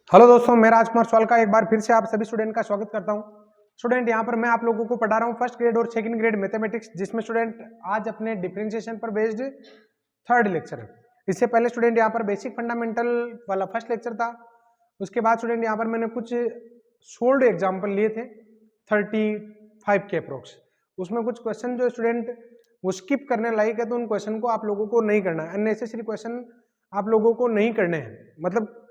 Hello दोस्तों, मैं राजकुमार स्वालका एक बार फिर से आप सभी स्टूडेंट का स्वागत करता हूं। स्टूडेंट यहां पर मैं आप लोगों को पढ़ा रहा हूं फर्स्ट ग्रेड और सेकंड ग्रेड मैथमेटिक्स, जिसमें स्टूडेंट आज अपने डिफरेंशिएशन पर बेस्ड थर्ड लेक्चर है। इससे पहले स्टूडेंट यहां पर बेसिक फंडामेंटल वाला फर्स्ट लेक्चर था। उसके बाद स्टूडेंट यहां पर मैंने कुछ सोल्ड एग्जाम्पल लिए थे 35 के अप्रोक्स। उसमें कुछ क्वेश्चन जो स्टूडेंट वो स्किप करने लायक है, तो उन क्वेश्चन को आप लोगों को नहीं करना है। अननेसेसरी क्वेश्चन आप लोगों को नहीं करने हैं। मतलब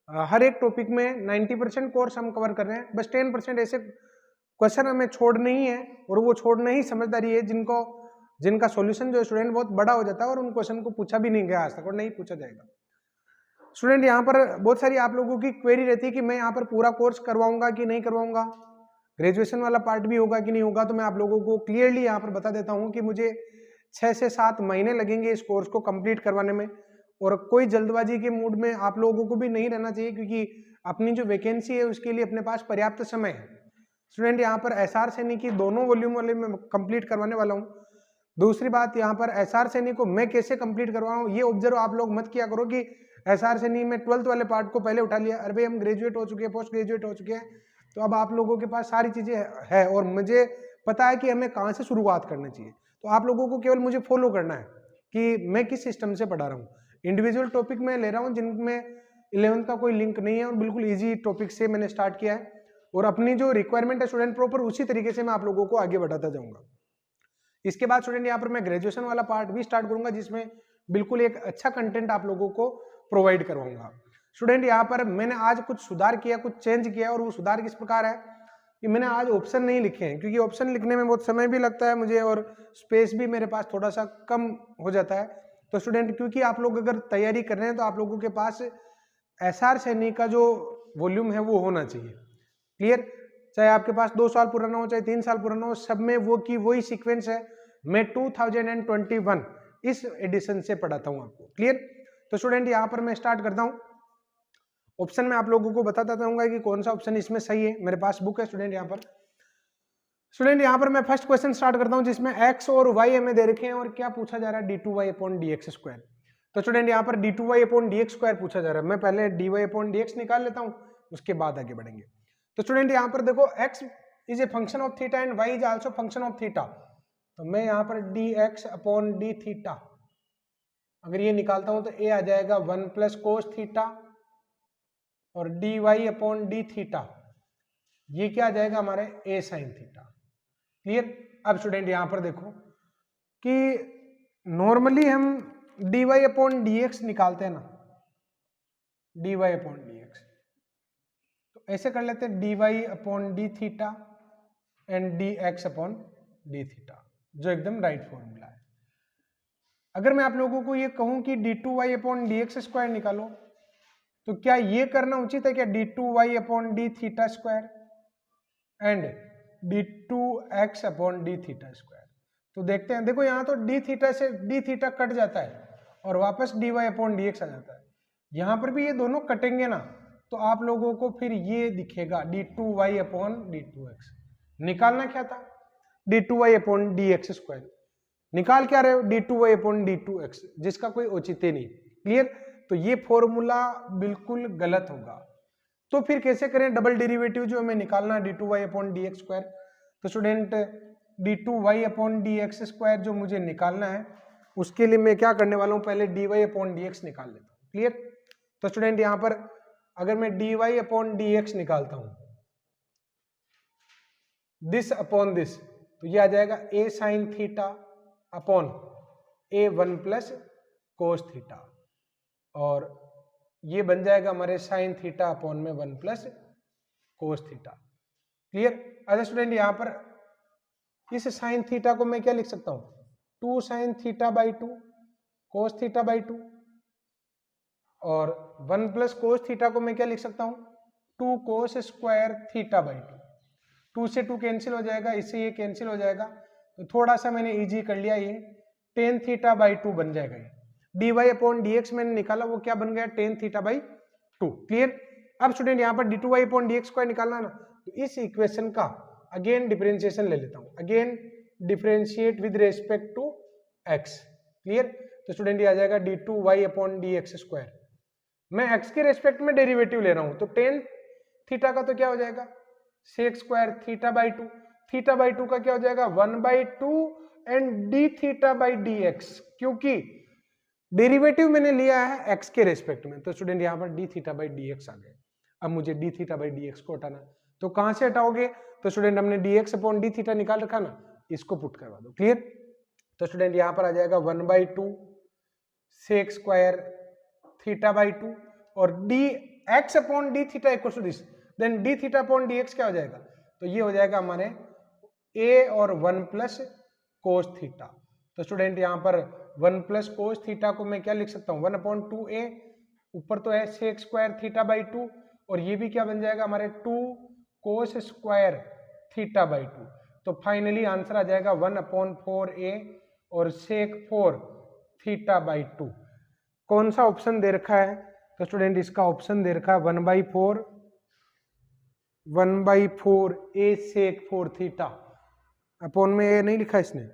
हर एक टॉपिक में 90% कोर्स हम कवर कर रहे हैं, बस 10% ऐसे क्वेश्चन हमें छोड़ने ही है, और वो छोड़ना ही समझदारी है जिनका सॉल्यूशन जो स्टूडेंट बहुत बड़ा हो जाता है और उन क्वेश्चन को पूछा भी नहीं गया आज तक और नहीं पूछा जाएगा। स्टूडेंट यहाँ पर बहुत सारी आप लोगों की क्वेरी रहती है कि मैं यहाँ पर पूरा कोर्स करवाऊंगा कि नहीं करवाऊंगा, ग्रेजुएशन वाला पार्ट भी होगा कि नहीं होगा। तो मैं आप लोगों को क्लियरली यहाँ पर बता देता हूँ कि मुझे 6 से 7 महीने लगेंगे इस कोर्स को कंप्लीट करवाने में, और कोई जल्दबाजी के मूड में आप लोगों को भी नहीं रहना चाहिए, क्योंकि अपनी जो वैकेंसी है उसके लिए अपने पास पर्याप्त समय है। स्टूडेंट यहाँ पर एसआर सैनी की दोनों वॉल्यूम वाले मैं कंप्लीट करवाने वाला हूँ। दूसरी बात, यहाँ पर एसआर सैनी को मैं कैसे कंप्लीट करवाऊँ ये ऑब्जर्व आप लोग मत किया करो कि एसआर सैनी में 12th वाले पार्ट को पहले उठा लिया। अरे भाई, हम ग्रेजुएट हो चुके हैं, पोस्ट ग्रेजुएट हो चुके हैं, तो अब आप लोगों के पास सारी चीजें है और मुझे पता है कि हमें कहाँ से शुरुआत करनी चाहिए। तो आप लोगों को केवल मुझे फॉलो करना है कि मैं किस सिस्टम से पढ़ा रहा हूँ। इंडिविजुअल टॉपिक में ले रहा हूँ जिनमें 11th का कोई लिंक नहीं है, और बिल्कुल इजी टॉपिक से मैंने स्टार्ट किया है, और अपनी जो रिक्वायरमेंट है स्टूडेंट प्रॉपर उसी तरीके से मैं आप लोगों को आगे बढ़ाता जाऊंगा। इसके बाद स्टूडेंट यहाँ पर मैं ग्रेजुएशन वाला पार्ट भी स्टार्ट करूंगा, जिसमें बिल्कुल एक अच्छा कंटेंट आप लोगों को प्रोवाइड करवाऊंगा। स्टूडेंट यहाँ पर मैंने आज कुछ सुधार किया, कुछ चेंज किया, और वो सुधार किस प्रकार है कि मैंने आज ऑप्शन नहीं लिखे हैं, क्योंकि ऑप्शन लिखने में बहुत समय भी लगता है मुझे और स्पेस भी मेरे पास थोड़ा सा कम हो जाता है। तो स्टूडेंट, क्योंकि आप लोग अगर तैयारी कर रहे हैं तो आप लोगों के पास एसआर सैनी का जो वॉल्यूम है वो होना चाहिए क्लियर। चाहे आपके पास 2 साल पुराना हो, चाहे 3 साल पुराना हो, सब में वो की वही सीक्वेंस है। मैं 2021 इस एडिशन से पढ़ाता हूं आपको, क्लियर। तो स्टूडेंट यहाँ पर मैं स्टार्ट करता हूं। ऑप्शन में आप लोगों को बताता रहूंगा कि कौन सा ऑप्शन इसमें सही है। मेरे पास बुक है स्टूडेंट यहाँ पर। स्टूडेंट यहाँ पर मैं फर्स्ट क्वेश्चन स्टार्ट करता हूँ, जिसमें x और y हमें दे रखे हैं, और क्या पूछा जा रहा है d2y अपॉन dx स्क्वायर। तो स्टूडेंट यहाँ पर d2y अपॉन dx स्क्वायर पूछा जा रहा है। मैं पहले dy अपॉन dx निकाल लेता हूँ, उसके बाद आगे बढ़ेंगे। तो स्टूडेंट यहाँ पर देखो, x is a function of theta and y is also function of theta. तो मैं यहाँ पर dx अपॉन d थीटा अगर ये निकालता हूँ तो a आ जाएगा 1 प्लस कोस थीटा, और dy अपॉन d थीटा ये क्या आ जाएगा हमारे a साइन थीटा, क्लियर। अब स्टूडेंट यहां पर देखो कि नॉर्मली हम dy अपॉन dx निकालते हैं ना, dy अपॉन dx, तो ऐसे कर लेते हैं dy upon d theta and dx upon d theta, जो एकदम राइट फॉर्मूला है। अगर मैं आप लोगों को ये कहूं कि d2y अपॉन dx स्क्वायर निकालो, तो क्या ये करना उचित है क्या, d2y upon d theta square and d2x upon d theta square. तो देखते हैं, देखो यहाँ तो d थीटा से d थीटा कट जाता है और वापस dy अपॉन dx आ जाता है। यहाँ पर भी ये दोनों कटेंगे ना, तो आप लोगों को फिर ये दिखेगा d2y अपॉन d2x। निकालना क्या था, d2y अपॉन dx स्क्वायर। निकाल क्या रहे हो, d2y अपॉन d2x, जिसका कोई औचित्य नहीं, क्लियर। तो ये फॉर्मूला बिल्कुल गलत होगा। तो फिर कैसे करें डबल डेरिवेटिव जो हमें निकालना है d2y अपॉन dx स्क्वायर। तो student d2y upon dx square जो मुझे निकालना है, उसके लिए मैं क्या करने वाला हूं, पहले dy अपॉन dx निकाल लेता हूं, क्लियर। तो स्टूडेंट यहां पर अगर मैं dy अपॉन dx निकालता हूं दिस अपॉन दिस, तो ये आ जाएगा a sine theta upon a 1 plus cos theta, और ये बन जाएगा हमारे साइन थीटा अपॉन में 1 प्लस कोस थीटा, क्लियर। अच्छा स्टूडेंट यहाँ पर इस साइन थीटा को मैं क्या लिख सकता हूँ, 2 sine theta by 2 cos theta by 2, और 1 प्लस कोस थीटा को मैं क्या लिख सकता हूँ, 2 कोस स्क्वायर थीटा बाई 2। 2 से 2 कैंसिल हो जाएगा, इससे ये कैंसिल हो जाएगा, तो थोड़ा सा मैंने इजी कर लिया, ये टेन थीटा बाई 2 बन जाएगा। ये dy अपॉन dx मैंने निकाला, वो क्या बन गया, टेन थीटा बाई 2, क्लियर। अब स्टूडेंट यहाँ पर d2y अपॉन dx स्क्वायर निकालना ना, तो इस इक्वेशन का अगेन डिफरेंशिएशन ले लेता हूँ, again differentiate with respect to x, clear. तो स्टूडेंट ये आ जाएगा d2y अपॉन dx स्क्वायर। मैं x के रेस्पेक्ट में डेरिवेटिव ले रहा हूं, तो टेन थीटा का तो क्या हो जाएगा sec square theta by two, theta by two का क्या हो जाएगा 1/2 and d theta by d x, क्योंकि डेरिवेटिव मैंने लिया है x के रेस्पेक्ट में, तो स्टूडेंट यहाँ पर d theta by d x आ गया। अब मुझे d theta by d x को हटाना, तो कहां से हटाओगे, तो स्टूडेंट हमने d x upon d theta निकाल रखा ना, इसको पुट करवा दो। क्लियर, तो स्टूडेंट यहाँ पर आ जाएगा 1/2 sec square theta by two और d x upon d theta equal to this, then d theta upon d x क्या हो जाएगा, तो ये हो जाएगा हमारे a और 1 प्लस कोस थीटा। तो स्टूडेंट यहाँ पर 1 प्लस कोस थीटा को मैं क्या लिख सकता हूँ 1/2a, ऊपर तो है sec square theta by two और ये भी क्या बन जाएगा हमारे 2 cos square theta by two. तो फाइनली आंसर आ जाएगा 1/4a और सेक 4 थीटा बाई टू। कौन सा ऑप्शन दे रखा है, तो स्टूडेंट इसका ऑप्शन दे रखा है 1/4 a सेक 4 थीटा, अपॉन में ए नहीं लिखा इसने,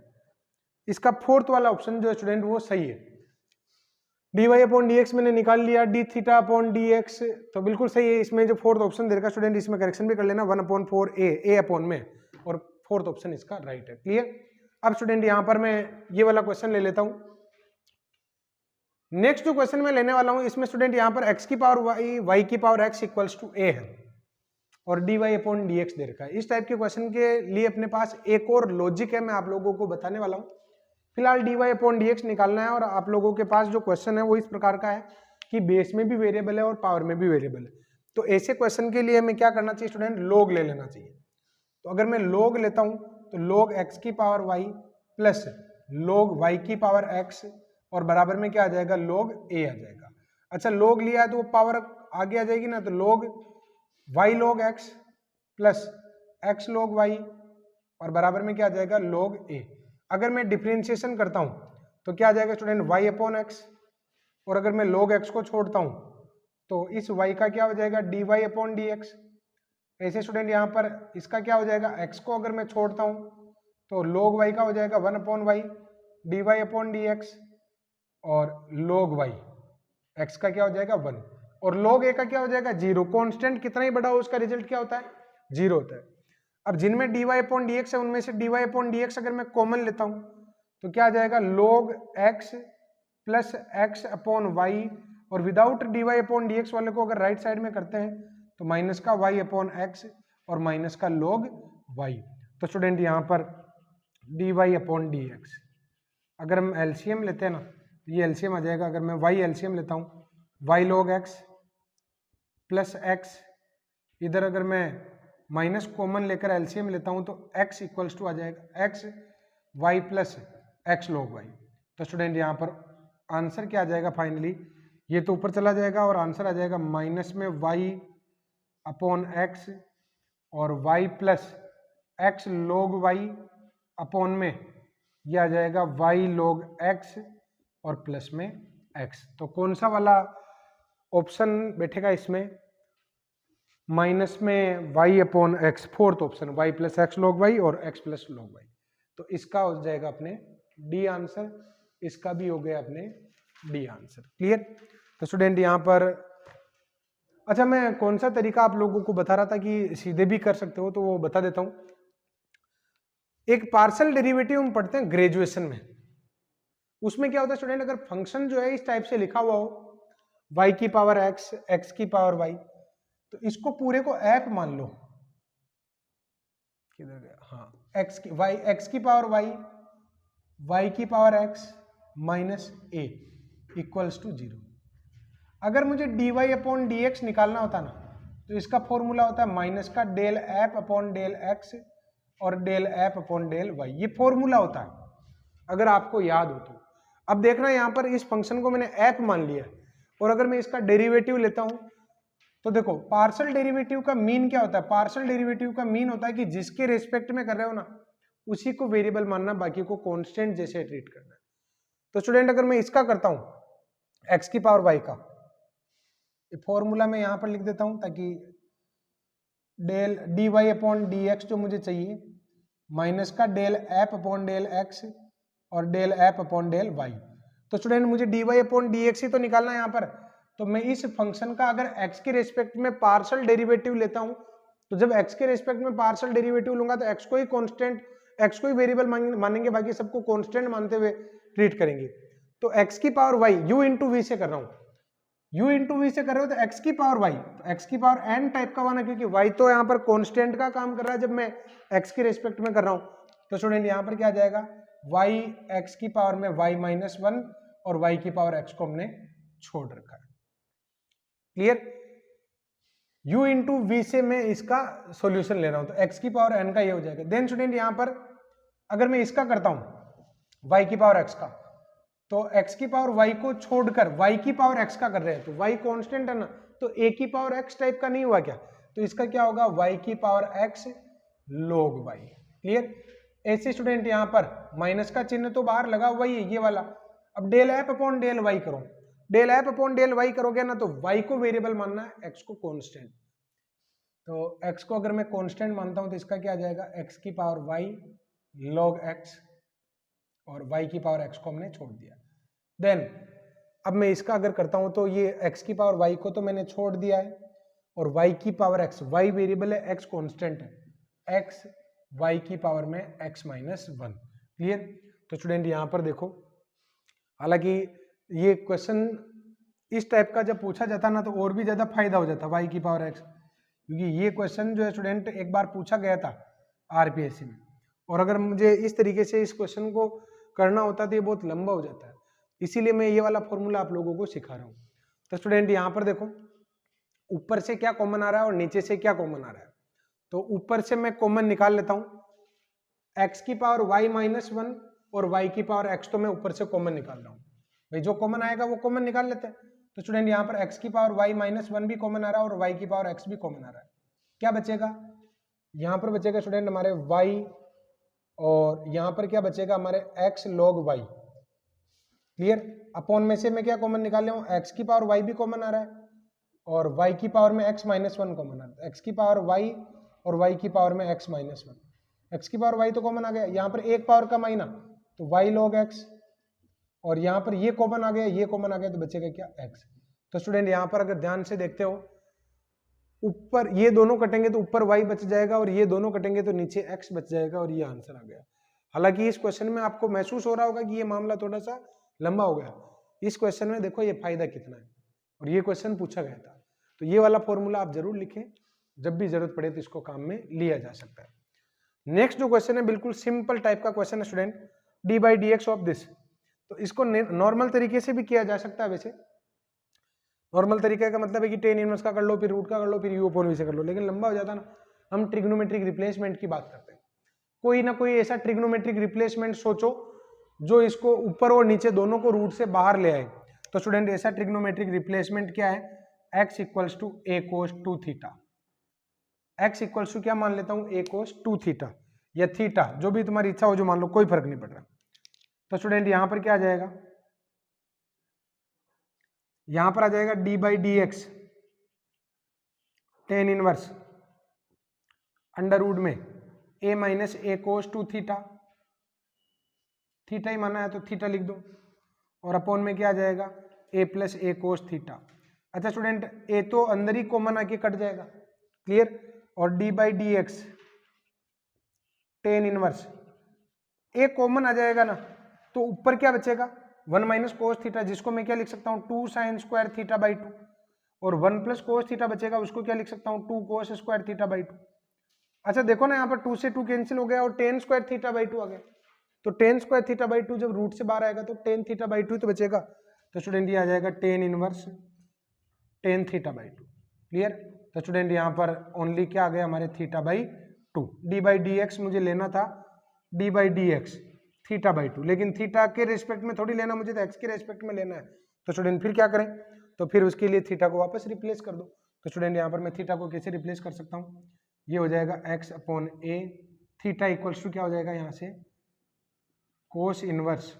इसका फोर्थ वाला ऑप्शन जो है स्टूडेंट वो सही है। dy अपॉन डी एक्स मैंने निकाल लिया, D theta upon d x तो बिल्कुल सही है। इसमें जो फोर्थ ऑप्शन दे रखा स्टूडेंट इसमें करेक्शन भी कर लेना 1/4 ए अपॉन में, और फोर्थ ऑप्शन इसका राइट है। क्लियर, अब स्टूडेंट यहाँ पर मैं ये वाला क्वेश्चन ले लेता हूँ। नेक्स्ट जो क्वेश्चन मैं लेने वाला हूँ इसमें स्टूडेंट यहाँ पर x की पावर y की power x equals to a है और dy अपॉन डी एक्स दे रखा है। इस टाइप के क्वेश्चन के लिए अपने पास एक और लॉजिक है, मैं आप लोगों को बताने वाला हूँ। फिलहाल dy अपॉन डी एक्स निकालना है और आप लोगों के पास जो क्वेश्चन है वो इस प्रकार का है कि बेस में भी वेरिएबल है और पावर में भी वेरिएबल है। तो ऐसे क्वेश्चन के लिए मैं क्या करना चाहिए स्टूडेंट, लोग ले लेना चाहिए। तो अगर मैं लोग लेता हूँ तो लोग x की पावर y प्लस लोग y की पावर x और बराबर में क्या आ जाएगा लोग a आ जाएगा। अच्छा लोग लिया है तो वो पावर आगे आ जाएगी ना, तो लोग y log x plus x log y और बराबर में क्या आ जाएगा log a। अगर मैं डिफरेंशिएशन करता हूं तो क्या आ जाएगा स्टूडेंट y अपॉन एक्स, और अगर मैं log x को छोड़ता हूं तो इस y का क्या हो जाएगा dy अपॉन डी एक्स। ऐसे स्टूडेंट यहाँ पर इसका क्या हो जाएगा x को अगर मैं छोड़ता हूं तो log y का हो जाएगा 1 upon y dy upon d x और log y x का क्या हो जाएगा 1 और log a का क्या हो जाएगा 0। कांस्टेंट कितना ही बड़ा हो उसका रिजल्ट क्या होता है 0 होता है। अब जिनमें dy अपॉन डी एक्स है उनमें से dy अपॉन डी एक्स अगर मैं कॉमन लेता हूं तो क्या आ जाएगा log x plus x upon y, और without dy upon d x वाले को अगर राइट साइड में करते हैं तो माइनस का y अपॉन x और माइनस का log y। तो स्टूडेंट यहाँ पर dy अपॉन डी एक्स अगर हम एलसीएम लेते हैं ना तो ये एलसीएम आ जाएगा। अगर मैं y एलसीएम लेता हूँ y log x plus x, इधर अगर मैं माइनस कॉमन लेकर एलसीएम लेता हूं तो x इक्वल्स टू आ जाएगा x y plus x log y। तो स्टूडेंट यहाँ पर आंसर क्या आ जाएगा फाइनली, ये तो ऊपर चला जाएगा और आंसर आ जाएगा माइनस में y अपॉन x और y plus x log y upon में ये आ जाएगा y log x और प्लस में x। तो कौन सा वाला ऑप्शन बैठेगा इसमें, माइनस में y upon x, fourth option y plus x log y और x प्लस लॉग y। तो इसका हो जाएगा अपने डी आंसर, इसका भी हो गया अपने डी आंसर। क्लियर, तो स्टूडेंट यहाँ पर अच्छा मैं कौन सा तरीका आप लोगों को बता रहा था कि सीधे भी कर सकते हो तो वो बता देता हूँ। एक पार्शियल डेरिवेटिव हम पढ़ते हैं ग्रेजुएशन में, उसमें क्या होता है स्टूडेंट, अगर फंक्शन जो है इस टाइप से लिखा हुआ हो y की पावर x, x की पावर y, तो इसको पूरे को एफ मान लो, किधर गया, हाँ x की पावर y की power x minus a equals to 0। अगर मुझे dy अपॉन डी एक्स निकालना होता ना तो इसका फॉर्मूला होता है माइनस का del f upon del x और del f upon del y, ये फॉर्मूला होता है अगर आपको याद हो तो। अब देखना यहाँ पर इस फंक्शन को मैंने एफ मान लिया और अगर मैं इसका डेरिवेटिव लेता हूं तो देखो पार्शियल डेरिवेटिव का मीन क्या होता है, पार्शियल डेरिवेटिव का मीन होता है कि जिसके रेस्पेक्ट में कर रहे हो ना उसी को वेरिएबल मानना, बाकी को कांस्टेंट जैसे ट्रीट करना है। तो स्टूडेंट अगर मैं इसका करता हूं x की पावर y का, ये फॉर्मूला मैं यहां पर लिख देता हूं ताकि del d y upon d x जो मुझे चाहिए माइनस का del f upon del x और del f upon del y. तो स्टूडेंट मुझे d y upon d x ही तो निकालना है यहाँ पर, तो मैं इस फंक्शन का अगर x के रेस्पेक्ट में पार्शियल डेरिवेटिव लेता हूं, तो जब x के रेस्पेक्ट में पार्शियल डेरिवेटिव लूंगा तो x को ही कांस्टेंट, x को ही वेरिएबल मानेंगे, बाकी सबको कांस्टेंट मानते हुए ट्रीट करेंगे। तो x की power y u into v से कर रहा हूं, u इंटू वी से कर रहे हो तो x की पावर y, तो x की पावर n टाइप का बना, क्योंकि y तो यहाँ पर कांस्टेंट का काम कर रहा है जब मैं x के रेस्पेक्ट में कर रहा हूं। तो स्टूडेंट यहाँ पर क्या आ जाएगा, y x की पावर में y माइनस 1 और y की पावर x को हमने छोड़ रखा है। क्लियर? u इंटू वी से मैं इसका सॉल्यूशन ले रहा हूं, तो x की पावर n का ये हो जाएगा। देन स्टूडेंट यहाँ पर अगर मैं इसका करता हूं y की पावर x का, तो x की पावर y को छोड़कर y की पावर x का कर रहे हैं, तो y कांस्टेंट है ना, तो a की पावर x टाइप का नहीं हुआ क्या, तो इसका क्या होगा y की power x log y। Clear? ऐसे स्टूडेंट यहाँ पर माइनस का चिन्ह तो बाहर लगा हुआ ही है ये वाला, अब del f upon del y करो, del f upon del y करोगे ना तो y को वेरिएबल मानना है, x को कांस्टेंट, तो x को अगर मैं कांस्टेंट मानता हूं तो इसका क्या आ जाएगा, x की पावर y log x, और y की पावर x को हमने छोड़ दिया। देन अब मैं इसका अगर करता हूं तो ये x की पावर y को तो मैंने छोड़ दिया है, और y की पावर x, y वेरिएबल है, x कांस्टेंट है, x y की पावर में x माइनस 1। क्लियर? तो स्टूडेंट यहाँ पर देखो, हालांकि ये क्वेश्चन इस टाइप का जब पूछा जाता ना तो और भी ज्यादा फायदा हो जाता y की पावर x, क्योंकि ये क्वेश्चन जो है स्टूडेंट एक बार पूछा गया था आरपीएससी में, और अगर मुझे इस तरीके से इस क्वेश्चन को करना होता तो ये बहुत लंबा हो जाता है, इसीलिए मैं ये वाला फॉर्मूला आप लोगों को सिखा रहा हूँ। तो स्टूडेंट यहाँ पर देखो, ऊपर से क्या कॉमन आ रहा है और नीचे से क्या कॉमन आ रहा है, तो ऊपर से मैं कॉमन निकाल लेता हूँ, x की पावर y माइनस 1 और y की पावर x, तो मैं ऊपर से कॉमन निकाल रहा हूँ, भाई जो कॉमन आएगा वो कॉमन निकाल लेते हैं। तो स्टूडेंट यहाँ पर x की पावर y माइनस 1 भी कॉमन आ रहा है और y की पावर x भी कॉमन आ रहा है, क्या बचेगा, यहाँ पर बचेगा स्टूडेंट हमारे y, और यहाँ पर क्या बचेगा हमारे x log y। Clear? Upon में से मैं क्या कॉमन निकाल रहा हूँ, x की पावर y भी कॉमन आ रहा है और y की पावर में x माइनस 1 कॉमन आ रहा है, x की पावर y और y की पावर में x माइनस 1, x की पावर y तो कॉमन आ गया, यहाँ पर एक पावर कम आई ना तो y log x, और यहाँ पर ये कॉमन आ गया, ये कॉमन आ गया, तो बचेगा क्या, x। तो स्टूडेंट यहाँ पर अगर ध्यान से देखते हो, ऊपर ये दोनों कटेंगे तो ऊपर y बच जाएगा और ये दोनों कटेंगे तो नीचे x बच जाएगा, और ये आंसर आ गया। हालांकि इस क्वेश्चन में आपको महसूस हो रहा होगा कि ये मामला थोड़ा सा लंबा हो गया, इस क्वेश्चन में देखो ये फायदा कितना है, और ये क्वेश्चन पूछा गया था, तो ये वाला फॉर्मूला आप जरूर लिखें, जब भी जरूरत पड़े तो इसको काम में लिया जा सकता है। नेक्स्ट जो क्वेश्चन है बिल्कुल सिंपल टाइप का क्वेश्चन है student, D by d x of this, तो इसको नॉर्मल तरीके से भी किया जा सकता है। वैसे नॉर्मल तरीके का मतलब है कि टेन इनवर्स का कर लो, फिर रूट का कर लो, फिर यू अपॉन वी से कर लो, लेकिन लंबा हो जाता ना, हम ट्रिग्नोमेट्रिक रिप्लेसमेंट की बात करते हैं। कोई ना कोई ऐसा ट्रिग्नोमेट्रिक रिप्लेसमेंट सोचो जो इसको ऊपर और नीचे दोनों को रूट से बाहर ले आए। तो स्टूडेंट ऐसा ट्रिग्नोमेट्रिक रिप्लेसमेंट क्या है, x equals to a cos 2 थीटा, x इक्वल्स टू क्या मान लेता हूं, ए कोस 2 थीटा या थीटा, जो भी तुम्हारी इच्छा हो जो मान लो, कोई फर्क नहीं पड़ रहा। तो स्टूडेंट यहां पर क्या आ जाएगा, यहां पर आ जाएगा d by d x tan inverse under root में a minus a cos 2 theta, theta ही माना है तो थीटा लिख दो, और अपॉन में क्या आ जाएगा, a plus a cos theta. अच्छा स्टूडेंट a तो अंदर ही कॉमन आके कट जाएगा, क्लियर, और d by d x tan inverse a common आ जाएगा ना, तो ऊपर क्या बचेगा, 1 माइनस कोस थीटा, जिसको मैं क्या लिख सकता हूँ 2 साइन स्क्वायर थीटा बाई 2, और 1 प्लस कोस थीटा बचेगा, उसको क्या लिख सकता हूँ 2 कोस स्क्वायर थीटा बाई 2। अच्छा देखो ना यहाँ पर 2 से 2 कैंसिल हो गया और टेन स्क्वायर थीटा बाई 2 आ गया, तो टेन स्क्वायर थीटा बाई 2 जब रूट से बाहर आएगा तो टेन थीटा बाई 2 तो बचेगा, तो स्टूडेंट ये आ जाएगा tan inverse tan theta by 2। Clear? तो स्टूडेंट यहाँ पर ओनली क्या आ गया हमारे theta by 2, D by d x मुझे लेना था D by d x theta by 2, लेकिन थीटा के रेस्पेक्ट में थोड़ी लेना, मुझे तो एक्स के रेस्पेक्ट में लेना है। तो स्टूडेंट फिर क्या करें, तो फिर उसके लिए थीटा को वापस रिप्लेस कर दो। तो स्टूडेंट यहाँ पर मैं थीटा को कैसे रिप्लेस कर सकता हूँ, ये हो जाएगा x अपॉन ए, थीटा इक्वल्स टू क्या हो जाएगा यहाँ से cos inverse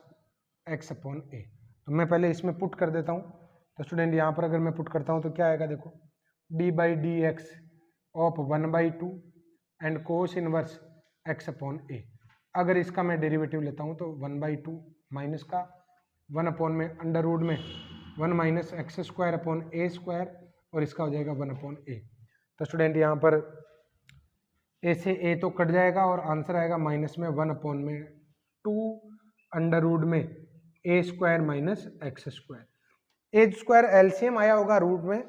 x upon a. तो मैं पहले इसमें पुट कर देता हूँ, तो स्टूडेंट यहाँ पर अगर मैं पुट करता हूँ तो क्या आएगा, देखो d by d x of 1 by 2 and cos inverse x upon a. अगर इसका मैं डेरिवेटिव लेता हूँ तो 1 बाई 2 माइनस का 1 अपॉन में अंडर रूट में 1 minus x square upon a square, और इसका हो जाएगा 1 अपॉन ए। तो स्टूडेंट यहाँ पर ए से ए तो कट जाएगा और आंसर आएगा माइनस में 1 अपॉन में 2 अंडर रूट में ए स्क्वायर माइनस एक्स स्क्वायर। ए स्क्वायर एलसीएम आया होगा रूट में,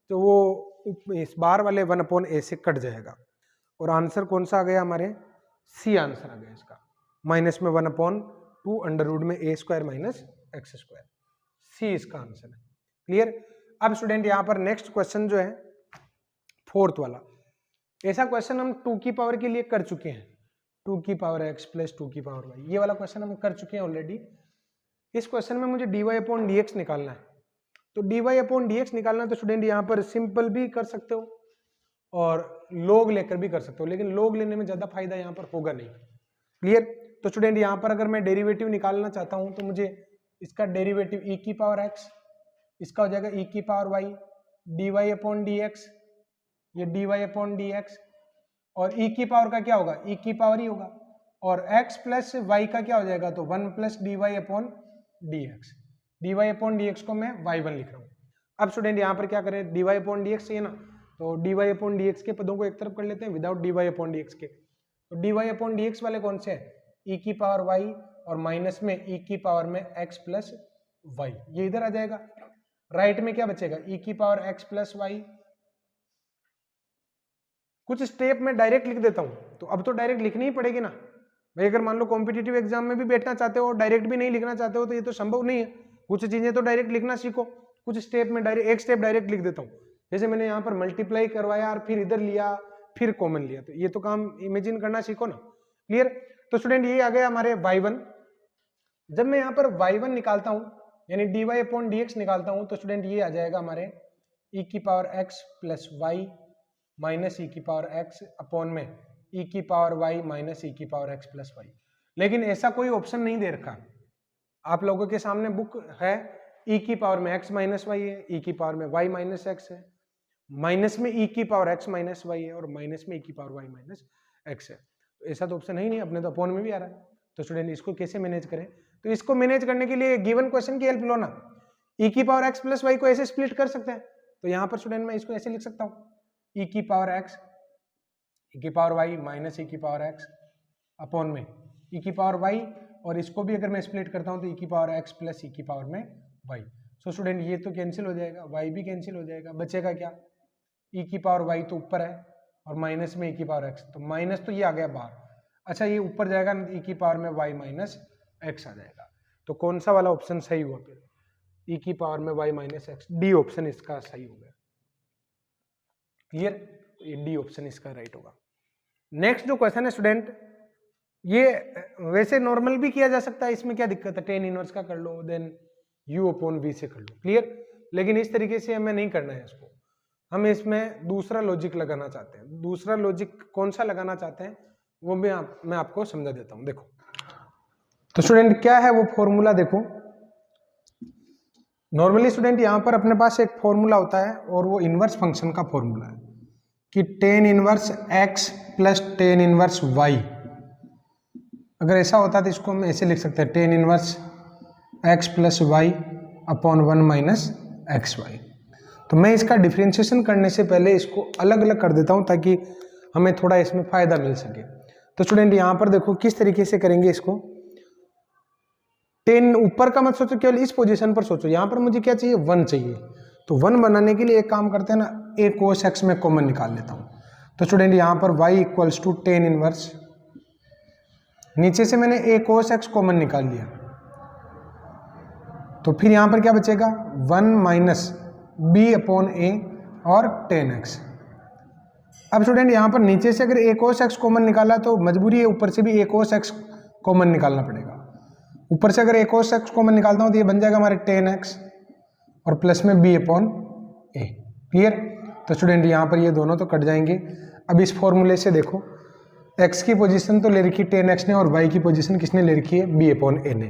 तो वो इस बार वाले 1 अपॉन ए से कट जाएगा, और आंसर कौन सा आ गया हमारे, सी आंसर आ गया इसका, माइनस में 1 अपॉन 2 अंडर रूट में ए स्क्वायर माइनस एक्स स्क्वायर, सी इसका आंसर है। क्लियर। अब स्टूडेंट यहाँ पर नेक्स्ट क्वेश्चन जो है फोर्थ वाला, ऐसा क्वेश्चन हम 2 की पावर के लिए कर चुके हैं, 2 की पावर एक्स प्लस 2 की पावर वाई, ये वाला क्वेश्चन हम कर चुके हैं ऑलरेडी। इस क्वेश्चन में मुझे dy अपॉन डी एक्स निकालना है, तो dy अपॉन डी एक्स निकालना है, तो स्टूडेंट यहाँ पर सिंपल भी कर सकते हो और लोग लेकर भी कर सकते हो, लेकिन लोग लेने में ज़्यादा फायदा यहाँ पर होगा नहीं। क्लियर। तो स्टूडेंट यहाँ पर अगर मैं डेरिवेटिव निकालना चाहता हूँ तो मुझे इसका डेरिवेटिव e की पावर x, इसका हो जाएगा e की power y, dy upon d x, ये dy अपॉन डी एक्स, और e की पावर का क्या होगा, e की पावर ही होगा, और x प्लस y का क्या हो जाएगा, तो 1 plus dy upon d x. dy upon d x को मैं y1 लिख रहा हूँ। अब स्टूडेंट यहाँ पर क्या करें, dy अपॉन डी एक्स चाहिए ना, तो dy अपॉन डी एक्स के पदों को एक तरफ कर लेते हैं without dy upon d x के। तो dy अपॉन डी एक्स वाले कौन से हैं, e की पावर y और माइनस में e की पावर में x प्लस y, ये इधर आ जाएगा। राइट में क्या बचेगा, e की पावर x प्लस y। कुछ स्टेप में डायरेक्ट लिख देता हूँ, तो अब तो डायरेक्ट लिखनी ही पड़ेगी ना भाई। अगर मान लो कॉम्पिटिटिव एग्जाम में भी बैठना चाहते हो और डायरेक्ट भी नहीं लिखना चाहते हो तो ये तो संभव नहीं है। कुछ चीजें तो डायरेक्ट लिखना सीखो, कुछ स्टेप में डायरेक्ट, एक स्टेप डायरेक्ट लिख देता हूँ। जैसे मैंने यहाँ पर मल्टीप्लाई करवाया और फिर इधर लिया फिर कॉमन लिया, तो ये तो काम इमेजिन करना सीखो ना। क्लियर। तो स्टूडेंट ये आ गया हमारे y1। जब मैं यहाँ पर y1 निकालता हूँ यानी dy अपॉन डी एक्स निकालता हूँ, तो स्टूडेंट ये आ जाएगा हमारे e की power x plus y minus e की पावर x अपॉन में e की पावर y माइनस e की पावर x प्लस वाई। लेकिन ऐसा कोई ऑप्शन नहीं दे रखा, आप लोगों के सामने बुक है, e की पावर में x माइनस वाई है, e की पावर में y माइनस x है, माइनस में e की पावर x माइनस वाई है, और माइनस में e की पावर y माइनस x है। तो ऐसा तो ऑप्शन है ही नहीं, अपने तो अपॉन में भी आ रहा है। तो स्टूडेंट इसको कैसे मैनेज करें, तो इसको मैनेज करने के लिए गिवन क्वेश्चन की हेल्प लो ना। e की पावर x प्लस वाई को ऐसे स्प्लिट कर सकते हैं, तो यहाँ पर स्टूडेंट मैं इसको ऐसे लिख सकता हूँ, e की पावर x e की पावर y माइनस e की पावर x अपॉन में e की पावर y, और इसको भी अगर मैं स्प्लिट करता हूँ तो e की पावर x प्लस e की पावर में y। सो स्टूडेंट ये तो कैंसिल हो जाएगा, y भी कैंसिल हो जाएगा, बचेगा क्या, e की पावर y तो ऊपर है और माइनस में e की पावर x, तो माइनस तो ये आ गया बाहर। अच्छा ये ऊपर जाएगा, e की पावर में y माइनस x आ जाएगा। तो कौन सा वाला ऑप्शन सही हुआ फिर, e की पावर में y minus x, D option इसका सही हो गया। क्लियर। ये डी ऑप्शन इसका राइट होगा। नेक्स्ट जो क्वेश्चन है स्टूडेंट, ये वैसे नॉर्मल भी किया जा सकता है, इसमें क्या दिक्कत है, टेन इनवर्स का कर लो, देन u अपॉन v से कर लो। क्लियर। लेकिन इस तरीके से हमें नहीं करना है इसको, हम इसमें दूसरा लॉजिक लगाना चाहते हैं। दूसरा लॉजिक कौन सा लगाना चाहते हैं वो भी मैं आपको समझा देता हूं। देखो तो स्टूडेंट क्या है वो फॉर्मूला, देखो नॉर्मली स्टूडेंट यहाँ पर अपने पास एक फॉर्मूला होता है और वो इनवर्स फंक्शन का फॉर्मूला है कि ten inverse x plus tan inverse y। अगर ऐसा होता तो इसको हम ऐसे लिख सकते हैं, tan inverse x plus y upon 1 minus x y. तो मैं इसका डिफ्रेंशिएशन करने से पहले इसको अलग अलग कर देता हूं ताकि हमें थोड़ा इसमें फायदा मिल सके। तो स्टूडेंट यहाँ पर देखो किस तरीके से करेंगे इसको, टेन ऊपर का मत सोचो, केवल इस पोजीशन पर सोचो। यहाँ पर मुझे क्या चाहिए, 1 चाहिए, तो 1 बनाने के लिए एक काम करते हैं ना, a cos x में कॉमन निकाल लेता हूँ। तो स्टूडेंट यहाँ पर y equals to tan inverse, नीचे से मैंने a cos x कॉमन निकाल लिया, तो फिर यहाँ पर क्या बचेगा, 1 माइनस b अपॉन a और टेन एक्स। अब स्टूडेंट यहाँ पर नीचे से अगर a cos x कॉमन निकाला तो मजबूरी है ऊपर से भी a cos x कॉमन निकालना पड़ेगा। ऊपर से अगर a cos x कॉमन निकालता हूँ तो ये बन जाएगा हमारे टेन एक्स और प्लस में b अपॉन a। क्लियर। तो स्टूडेंट यहाँ पर ये दोनों तो कट जाएंगे। अब इस फॉर्मूले से देखो, x की पोजीशन तो ले रखी टेन एक्स ने और y की पोजीशन किसने ले रखी है, b अपॉन a ने।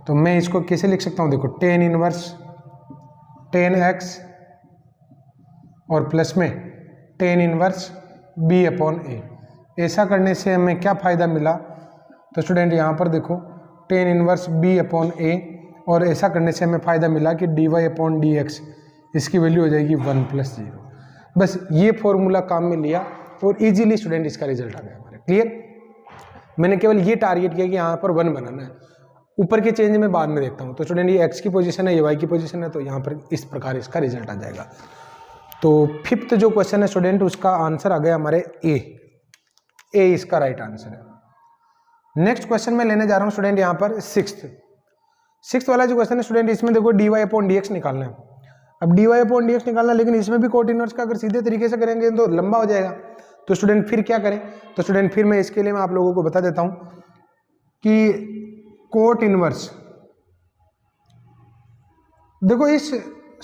तो मैं इसको कैसे लिख सकता हूँ, देखो टेन इनवर्स टेन एक्स और प्लस में tan inverse b upon a। ऐसा करने से हमें क्या फ़ायदा मिला, तो स्टूडेंट यहाँ पर देखो tan inverse b upon a और ऐसा करने से हमें फ़ायदा मिला कि dy/dx इसकी वैल्यू हो जाएगी 1 + 0। बस ये फॉर्मूला काम में लिया और इजीली स्टूडेंट इसका रिजल्ट आ गया हमारे। क्लियर? मैंने केवल ये टारगेट किया कि यहाँ पर 1 बनाना है, ऊपर के चेंज में बाद में देखता हूँ। तो स्टूडेंट ये x की पोजीशन है, ये y की पोजीशन है, तो यहाँ पर इस प्रकार इसका रिजल्ट आ जाएगा। तो 5th जो क्वेश्चन है स्टूडेंट उसका आंसर आ गया हमारे ए इसका राइट आंसर है। नेक्स्ट क्वेश्चन मैं लेने जा रहा हूँ स्टूडेंट यहाँ पर 6th वाला जो क्वेश्चन है स्टूडेंट, इसमें देखो dy/dx निकालना है। अब dy/dx निकालना है, लेकिन इसमें भी कोट इनवर्स का अगर सीधे तरीके से करेंगे तो लंबा हो जाएगा। तो स्टूडेंट फिर क्या करें? तो स्टूडेंट फिर मैं इसके लिए मैं आप लोगों को बता देता हूं कि कोट इनवर्स, देखो इस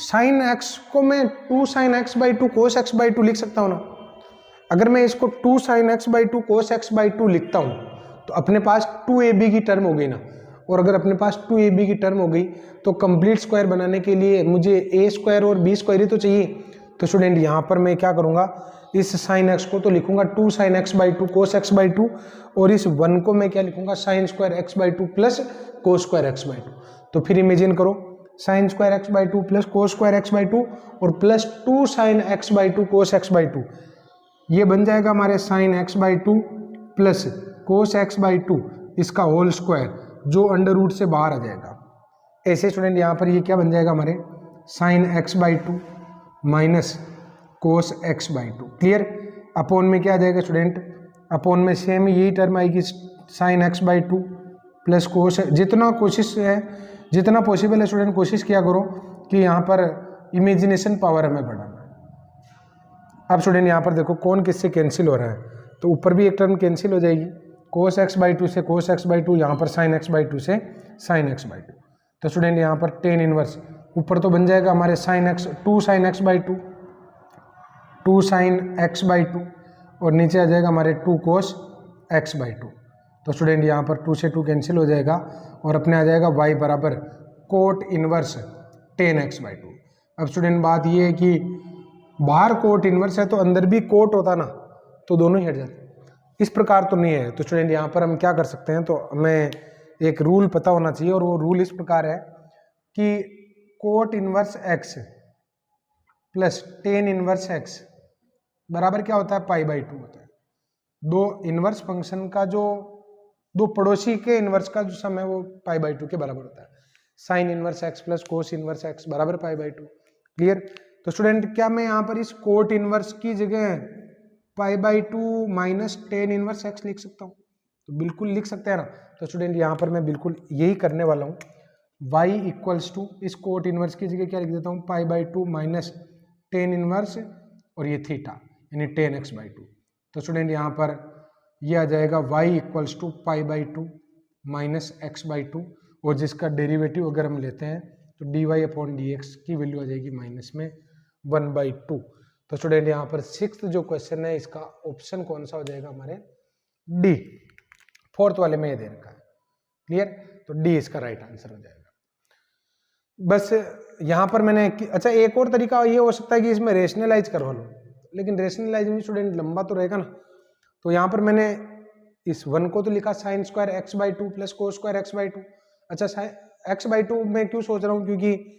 साइन x को मैं 2 sin x/2 cos x/2 लिख सकता हूं ना। अगर मैं इसको 2 sin x/2 cos x/2 लिखता हूं तो अपने पास 2ab की टर्म हो गई ना, और अगर अपने पास 2ab की टर्म हो गई तो कंप्लीट स्क्वायर बनाने के लिए मुझे a² और b² ही तो चाहिए। तो स्टूडेंट यहाँ पर मैं क्या करूँगा, इस साइन x को तो लिखूंगा 2 sin x/2 cos x/2, और इस 1 को मैं क्या लिखूंगा sin² x/2 plus cos² x/2। तो फिर इमेजिन करो sin² x/2 plus cos² x/2 और plus 2 sin x/2 cos x/2, ये बन जाएगा हमारे sin x/2 plus cos x/2 इसका होल स्क्वायर, जो अंडर रूट से बाहर आ जाएगा। ऐसे स्टूडेंट यहाँ पर ये क्या बन जाएगा हमारे sin x/2 minus cos x/2। Clear? Upon में क्या आ जाएगा स्टूडेंट, अपॉन में सेम यही टर्म आएगी sin x/2 प्लस cos। जितना कोशिश है, जितना पॉसिबल है स्टूडेंट कोशिश किया करो कि यहाँ पर इमेजिनेशन पावर हमें बढ़ाना है। अब स्टूडेंट यहाँ पर देखो कौन किससे कैंसिल हो रहा है, तो ऊपर भी एक टर्म कैंसिल हो जाएगी, cos x/2 से cos x/2, यहाँ पर sin x/2 से sin x/2। तो स्टूडेंट यहाँ पर tan इनवर्स ऊपर तो बन जाएगा हमारे 2 sin x/2 2 sin x/2 और नीचे आ जाएगा हमारे 2 cos x/2। तो स्टूडेंट यहाँ पर 2 से 2 कैंसिल हो जाएगा और अपने आ जाएगा y बराबर कोट इनवर्स tan x/2। अब स्टूडेंट बात ये है कि बाहर कोट इनवर्स है तो अंदर भी कोट होता ना, तो दोनों ही हट जाते। इस प्रकार तो नहीं है। तो स्टूडेंट यहाँ पर हम क्या कर सकते हैं, तो हमें एक रूल पता होना चाहिए, और वो रूल इस प्रकार है कि cot inverse x plus tan inverse x बराबर क्या होता है, π/2 होता है। दो इनवर्स फंक्शन का जो दो पड़ोसी के इनवर्स का जो सम है वो π/2 के बराबर होता है। Sine inverse x plus cos inverse x बराबर π/2। क्लियर? तो स्टूडेंट क्या मैं यहाँ पर इस कोट इनवर्स की जगह π/2 माइनस tan इनवर्स x लिख सकता हूँ? तो बिल्कुल लिख सकते हैं ना। तो स्टूडेंट यहाँ पर मैं बिल्कुल यही करने वाला हूँ। y इक्वल्स टू इस कोट इनवर्स की जगह क्या लिख देता हूँ, π/2 माइनस tan इनवर्स और ये थीटा यानी tan x/2। तो स्टूडेंट यहाँ पर ये आ जाएगा y equals to π/2 minus x/2, और जिसका डेरिवेटिव अगर हम लेते हैं तो dy/dx की वैल्यू आ जाएगी माइनस में 1/2। तो स्टूडेंट यहाँ पर 6th जो क्वेश्चन है इसका ऑप्शन कौन सा हो जाएगा हमारे, डी। 4th वाले में ये दे रखा है। क्लियर? तो डी इसका राइट आंसर हो जाएगा। बस यहाँ पर मैंने अच्छा एक और तरीका ये हो सकता है कि इसमें रेशनलाइज करवा लो, लेकिन रेशनलाइज में स्टूडेंट लंबा तो रहेगा ना। तो यहाँ पर मैंने इस 1 को तो लिखा sin² x/2 plus cos² x/2। अच्छा x/2 मैं क्यों सोच रहा हूँ, क्योंकि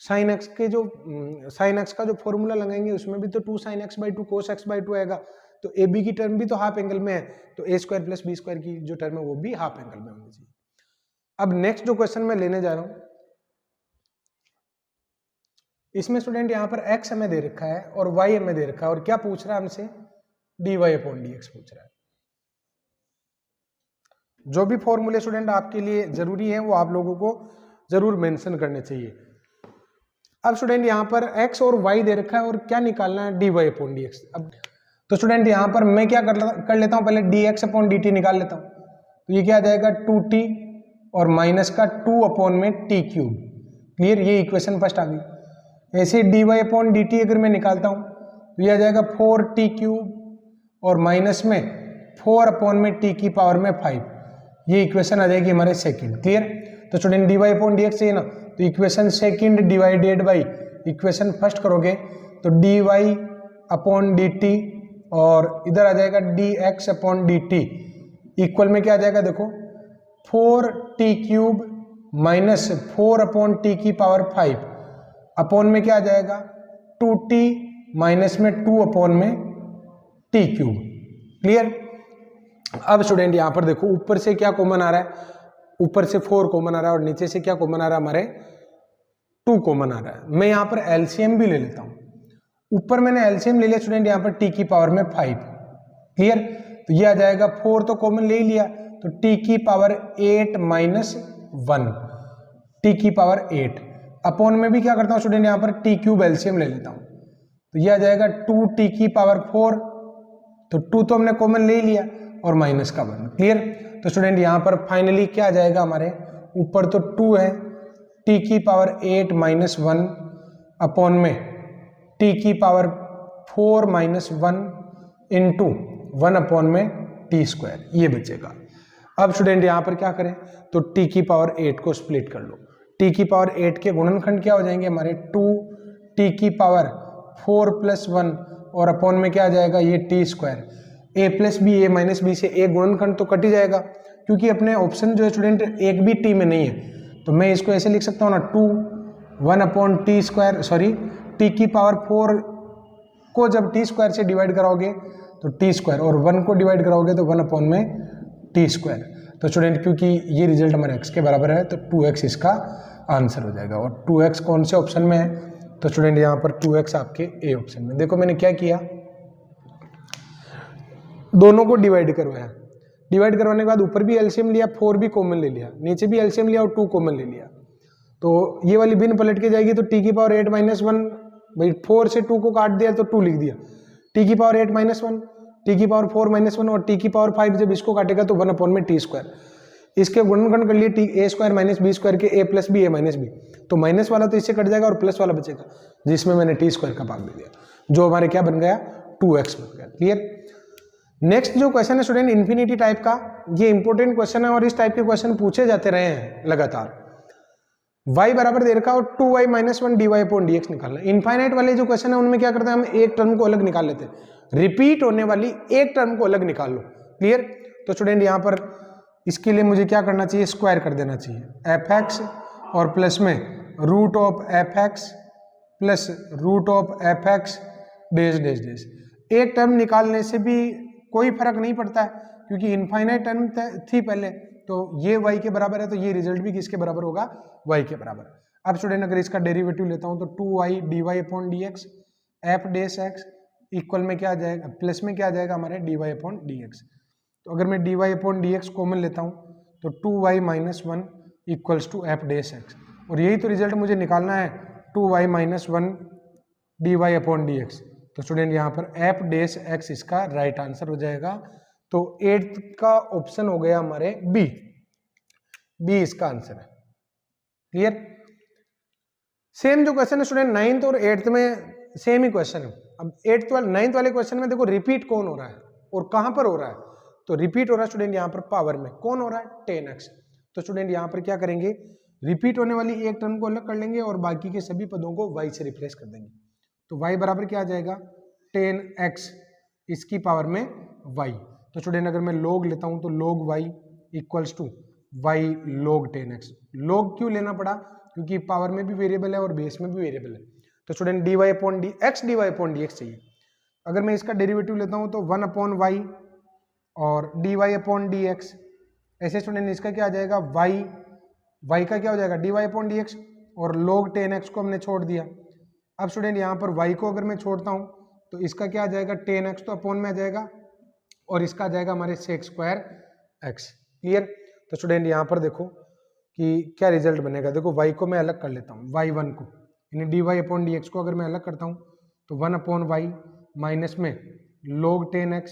sin x का जो फॉर्मूला लगाएंगे उसमें भी तो 2 sin x/2 cos x/2 आएगा। तो AB की टर्म भी तो हाफ एंगल में है, तो a² प्लस b² की जो टर्म है वो भी हाफ एंगल में होनी चाहिए। अब नेक्स्ट जो क्वेश्चन मैं लेने जा रहा हूँ इसमें स्टूडेंट यहाँ पर x हमें दे रखा है और y हमें दे रखा है, और क्या पूछ रहा है हमसे, dy/dx पूछ रहा है। जो भी फॉर्मूले स्टूडेंट आपके लिए जरूरी है वो आप लोगों को जरूर मेंशन करने चाहिए। अब स्टूडेंट यहाँ पर x और y दे रखा है और क्या निकालना है, dy/dx। अब तो स्टूडेंट यहाँ पर मैं क्या कर लेता हूँ, पहले dx/dt निकाल लेता हूँ। तो ये क्या आ जाएगा 2t और माइनस का 2/t³। क्लियर? ये इक्वेशन फर्स्ट आ गई। ऐसे dy/dt अगर मैं निकालता हूँ तो ये आ जाएगा 4t³ और माइनस में 4/t⁵ ये इक्वेशन आ जाएगी हमारे सेकंड। क्लियर? तो स्टूडेंट dy/dx चाहिए ना, तो equation second divided by equation first करोगे तो dy/dt और इधर आ जाएगा dx/dt इक्वल में क्या आ जाएगा, देखो 4t³ माइनस 4/t⁵ अपॉन में क्या आ जाएगा 2t माइनस में 2/t³। क्लियर। अब स्टूडेंट यहां पर देखो ऊपर से क्या कॉमन आ रहा है, ऊपर से 4 कॉमन आ रहा है और नीचे से क्या कॉमन आ रहा है हमारे 2 कॉमन आ रहा है। मैं यहां पर एलसीएम भी ले लेता हूं। ऊपर मैंने एलसीएम ले लिया स्टूडेंट यहां पर t⁵ क्लियर। तो ये आ जाएगा 4 तो कॉमन ले ही लिया तो t⁵ माइनस 1 t⁵ अपॉन में भी क्या करता हूं स्टूडेंट यहां पर t³ एलसीएम ले लेता हूं तो ये आ जाएगा 2t⁵, तो 2 तो हमने कॉमन ले ही लिया और माइनस का 1। क्लियर। तो स्टूडेंट यहां पर फाइनली क्या आ जाएगा हमारे ऊपर तो 2 है t⁵ माइनस 1 अपॉन में t⁵ माइनस 1 इंटू 1 अपॉन में t², ये बचेगा। अब स्टूडेंट यहां पर क्या करें तो t⁵ को स्प्लिट कर लो। t⁵ के गुणनखंड क्या हो जाएंगे हमारे 2t⁵ प्लस 1 और अपॉन में क्या आ जाएगा ये t²। a plus b a minus b से एक गुणनखंड तो कट ही जाएगा क्योंकि अपने ऑप्शन जो है स्टूडेंट एक भी t में नहीं है, तो मैं इसको ऐसे लिख सकता हूँ ना 1/t² को जब t² से डिवाइड कराओगे तो t² और 1 को डिवाइड कराओगे तो 1 अपॉन में t²। तो स्टूडेंट क्योंकि ये रिजल्ट हमारे x के बराबर है तो 2x इसका आंसर हो जाएगा। और 2x कौन से ऑप्शन में है तो स्टूडेंट यहाँ पर 2x आपके ए ऑप्शन में। देखो मैंने क्या किया, दोनों को डिवाइड करवाया, डिवाइड करवाने के बाद ऊपर भी एलसीएम लिया, 4 भी कॉमन ले लिया, नीचे भी एलसीएम लिया और 2 कॉमन ले लिया। तो ये वाली भिन्न पलट के जाएगी तो t⁵ माइनस 1 भाई 4 से 2 को काट दिया तो 2 लिख दिया, t⁵ माइनस 1 t⁵ माइनस 1 और t⁵ जब इसको काटेगा तो 1 अपॉन में t²। इसके गुणनखंड कर लिए a² माइनस b² के a plus b a minus b, तो माइनस वाला तो इससे कट जाएगा और प्लस वाला बचेगा जिसमें मैंने t² का भाग दे दिया जो हमारे क्या बन गया 2x बन गया। क्लियर। नेक्स्ट जो क्वेश्चन है स्टूडेंट इन्फिनिटी टाइप का, ये इंपॉर्टेंट क्वेश्चन है और इस टाइप के क्वेश्चन पूछे जाते रहे हैं लगातार। y बराबर दे रखा और 2y माइनस 1 dy/dx निकालना। इनफाइनाइट वाले जो क्वेश्चन है उनमें क्या करते हैं हम एक टर्म को अलग निकाल लेते हैं, रिपीट होने वाली एक टर्म को अलग निकाल लो। क्लियर। तो स्टूडेंट यहाँ पर इसके लिए मुझे क्या करना चाहिए, स्क्वायर कर देना चाहिए f(x) और प्लस में √f(x) plus √f(x) days days days. एक टर्म निकालने से भी कोई फर्क नहीं पड़ता है क्योंकि इनफाइनाइट टर्म थी पहले, तो ये y के बराबर है तो ये रिजल्ट भी किसके बराबर होगा, y के बराबर। अब स्टूडेंट अगर इसका डेरिवेटिव लेता हूं तो 2y dy/dx f(x) इक्वल में क्या आ जाएगा, प्लस में क्या आ जाएगा हमारे dy/dx। तो अगर मैं dy/dx कॉमन लेता हूं तो 2y minus 1 equals to f(x) और यही तो रिजल्ट मुझे निकालना है 2y माइनस 1 dy/dx। तो स्टूडेंट यहाँ पर f(x) इसका राइट आंसर हो जाएगा। तो 8th का ऑप्शन हो गया हमारे बी इसका आंसर है। क्लियर। सेम जो क्वेश्चन है स्टूडेंट 9th और 8th में सेम ही क्वेश्चन है। अब 9th वाले क्वेश्चन में देखो रिपीट कौन हो रहा है और कहां पर हो रहा है, तो रिपीट हो रहा है स्टूडेंट यहाँ पर पावर में। कौन हो रहा है, 10x। तो स्टूडेंट यहाँ पर क्या करेंगे, रिपीट होने वाली एक टर्म को अलग कर लेंगे और बाकी के सभी पदों को y से रिप्लेस कर देंगे। तो y बराबर क्या आ जाएगा 10x इसकी पावर में y। तो स्टूडेंट अगर मैं log लेता हूं तो log y equals to y log 10x। log क्यों लेना पड़ा, क्योंकि पावर में भी वेरिएबल है और बेस में भी वेरिएबल है। तो स्टूडेंट dy/dx चाहिए। अगर मैं इसका डेरिवेटिव लेता हूं तो 1/y और dy/dx। ऐसे स्टूडेंट इसका क्या आ जाएगा y का क्या हो जाएगा dy/dx और log 10x को हमने छोड़ दिया। अब स्टूडेंट यहाँ पर y को अगर मैं छोड़ता हूँ तो इसका क्या आ जाएगा 10x तो अपॉन में आ जाएगा और इसका आ जाएगा हमारे sec²x। क्लियर। तो स्टूडेंट यहाँ पर देखो कि क्या रिजल्ट बनेगा, देखो y को मैं अलग कर लेता हूँ, y1 को यानी dy/dx को अगर मैं अलग करता हूँ तो 1/y माइनस में log 10x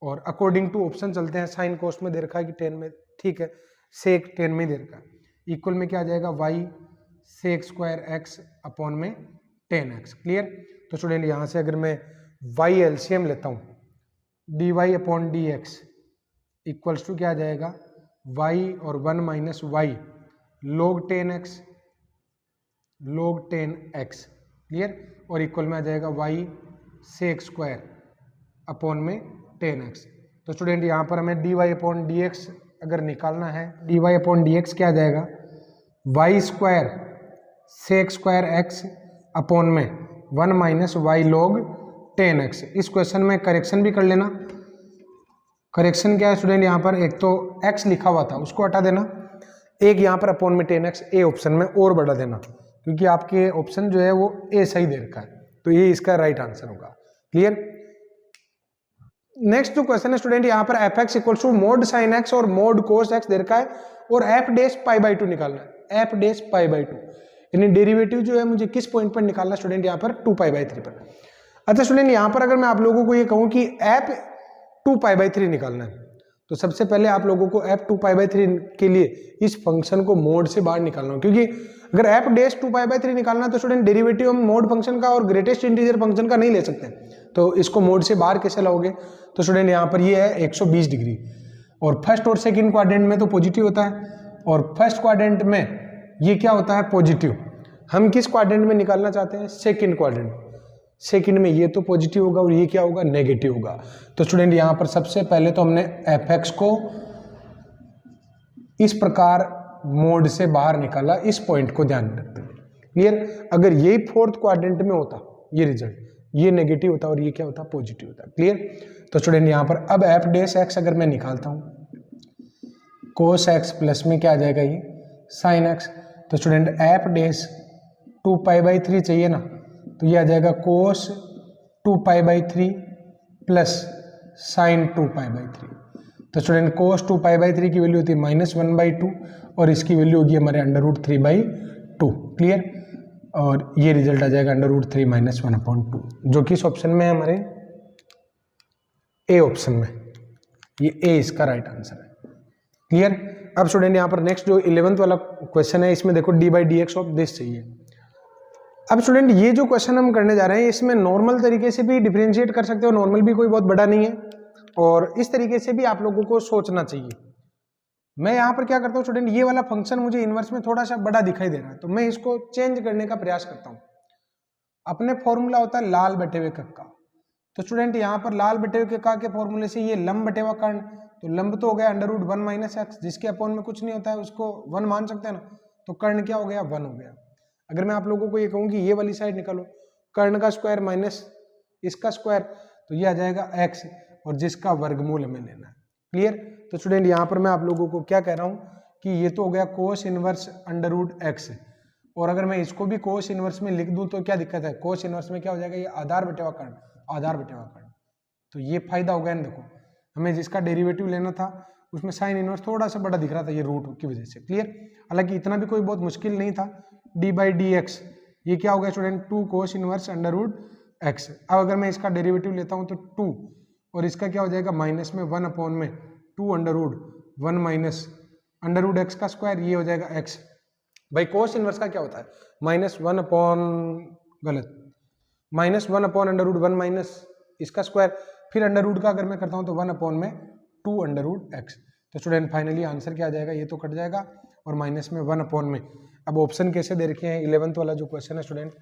और अकॉर्डिंग टू ऑप्शन चलते हैं, साइन कोस्ट में दे रखा है कि 10 में, ठीक है sec 10 में दे रखा है, इक्वल में क्या आ जाएगा y sec²x अपॉन में 10x। क्लियर। तो स्टूडेंट यहाँ से अगर मैं y एलसीएम लेता हूँ dy/dx इक्वल्स टू क्या आ जाएगा y और 1 minus y log 10x। Clear. और इक्वल में आ जाएगा y sec² अपॉन में 10x। तो स्टूडेंट यहाँ पर हमें dy/dx अगर निकालना है, dy/dx क्या आ जाएगा y square sec square x upon में 1 माइनस वाई लॉग 10x। इस क्वेश्चन में करेक्शन भी कर लेना। करेक्शन क्या है स्टूडेंट, यहाँ पर एक तो x लिखा हुआ था उसको हटा देना, एक यहाँ पर अपॉन में 10x ए ऑप्शन में और बढ़ा देना, क्योंकि आपके ऑप्शन जो है वो ए सही दे रखा है, तो ये इसका राइट आंसर होगा। क्लियर। नेक्स्ट जो क्वेश्चन है स्टूडेंट, यहाँ पर f x equal to mod sine x और मोड कोस एक्स दे रखा है और एफ डेश पाई बाई 2 निकालना है। एफ डेश पाई बाई 2 यानी डेरिवेटिव जो है मुझे किस पॉइंट पर निकालना स्टूडेंट, यहाँ पर 2 पाई बाई 3 पर। अच्छा स्टूडेंट, यहाँ पर अगर मैं आप लोगों को ये कहूँ कि एफ 2 पाई बाई 3 निकालना है, तो सबसे पहले आप लोगों को एफ 2 पाई बाई 3 के लिए इस फंक्शन को मोड से बाहर निकालना हो, क्योंकि अगर एफ डेश 2 पाई बाई 3 निकालना है तो स्टूडेंट डेरिवेटिव हम मोड फंक्शन का और ग्रेटेस्ट इंटीजर फंक्शन का नहीं ले सकते, तो इसको मोड से बाहर कैसे लाओगे। तो स्टूडेंट यहाँ पर ये है 120 डिग्री, और फर्स्ट और सेकंड क्वाड्रेंट में तो पॉजिटिव होता है, और फर्स्ट क्वाड्रेंट में ये क्या होता है, पॉजिटिव। हम किस क्वाड्रेंट में निकालना चाहते हैं, सेकंड क्वाड्रेंट। सेकंड में ये तो पॉजिटिव होगा और ये क्या होगा, नेगेटिव होगा। तो स्टूडेंट यहाँ पर सबसे पहले तो हमने एफ एक्स को इस प्रकार मोड से बाहर निकाला, इस पॉइंट को ध्यान में रखते हुए। क्लियर। अगर यही फोर्थ क्वाड्रेंट में होता ये रिजल्ट, ये नेगेटिव होता और ये क्या होता, पॉजिटिव होता। क्लियर। तो स्टूडेंट यहाँ पर अब एफ डेश एक्स अगर मैं निकालता हूँ, कोस एक्स प्लस में क्या आ जाएगा, ये साइन एक्स। तो student F dash 2 pi by 3 चाहिए ना, तो ये आ जाएगा कोस 2 pi by 3 plus sign 2 pi by 3। तो स्टूडेंट कोस 2 पाई बाई 3 की वैल्यू होती है -1/2 और इसकी वैल्यू होगी हमारे √3/2। क्लियर। और ये रिजल्ट आ जाएगा √3 - 1/2, जो कि इस ऑप्शन में है हमारे ए ऑप्शन में, ये ए इसका राइट आंसर है। क्लियर। अब स्टूडेंट यहाँ पर नेक्स्ट जो 11th वाला क्वेश्चन है, इसमें देखो d/dx ऑफ दिस चाहिए। अब स्टूडेंट ये जो क्वेश्चन हम करने जा रहे हैं इसमें नॉर्मल तरीके से भी डिफरेंशिएट कर सकते हो, नॉर्मल भी कोई बहुत बड़ा नहीं है, और इस तरीके से भी आप लोगों को सोचना चाहिए। मैं यहाँ पर क्या करता हूँ स्टूडेंट, ये वाला फंक्शन मुझे इनवर्स में थोड़ा सा बड़ा दिखाई दे रहा है, तो मैं इसको चेंज करने का प्रयास करता हूँ। अपने फॉर्मूला होता है लाल बटे हुए कक्का, तो स्टूडेंट यहाँ पर लाल बटे हुए कक्का के फॉर्मूले से ये लंब बटे हुआ कर्ण, तो लंब तो हो गया √1 - x, जिसके अपॉन में कुछ नहीं होता है उसको 1 मान सकते हैं ना, तो कर्ण क्या हो गया, 1 हो गया। अगर मैं आप लोगों को ये कहूँ कि ये वाली साइड निकालो, कर्ण का स्क्वायर माइनस इसका स्क्वायर, तो ये आ जाएगा x, और जिसका वर्गमूल हमें लेना है। क्लियर। तो स्टूडेंट यहाँ पर मैं आप लोगों को क्या कह रहा हूँ कि ये तो हो गया कोस इनवर्स √x, और अगर मैं इसको भी कोस इनवर्स में लिख दूँ तो क्या दिक्कत है, कोस इनवर्स में क्या हो जाएगा, ये आधार बटे हुआ कर्ण, आधार बटे हुआ कर्ण। तो ये फायदा हो गया ना, देखो हमें जिसका डेरिवेटिव लेना था उसमें साइन इनवर्स थोड़ा सा बड़ा दिख रहा था ये रूट की वजह से। क्लियर। हालांकि इतना भी कोई बहुत मुश्किल नहीं था। d/dx ये क्या हो गया स्टूडेंट, 2 कोस इनवर्स √x। अब अगर मैं इसका डेरिवेटिव लेता हूं तो 2, और इसका क्या हो जाएगा माइनस में 1 अपॉन में 2√1 माइनस √x का स्क्वायर, ये हो जाएगा x। भाई कोस इनवर्स का क्या होता है, -1 अपॉन, गलत, -1 अपॉन √1 माइनस इसका स्क्वायर, फिर अंडर रूट का अगर मैं करता हूं तो 1 अपॉन में 2√x। तो स्टूडेंट फाइनली आंसर क्या आ जाएगा, ये तो कट जाएगा, और माइनस में 1 अपॉन में, अब ऑप्शन कैसे दे रखे हैं, 11th वाला जो क्वेश्चन है स्टूडेंट,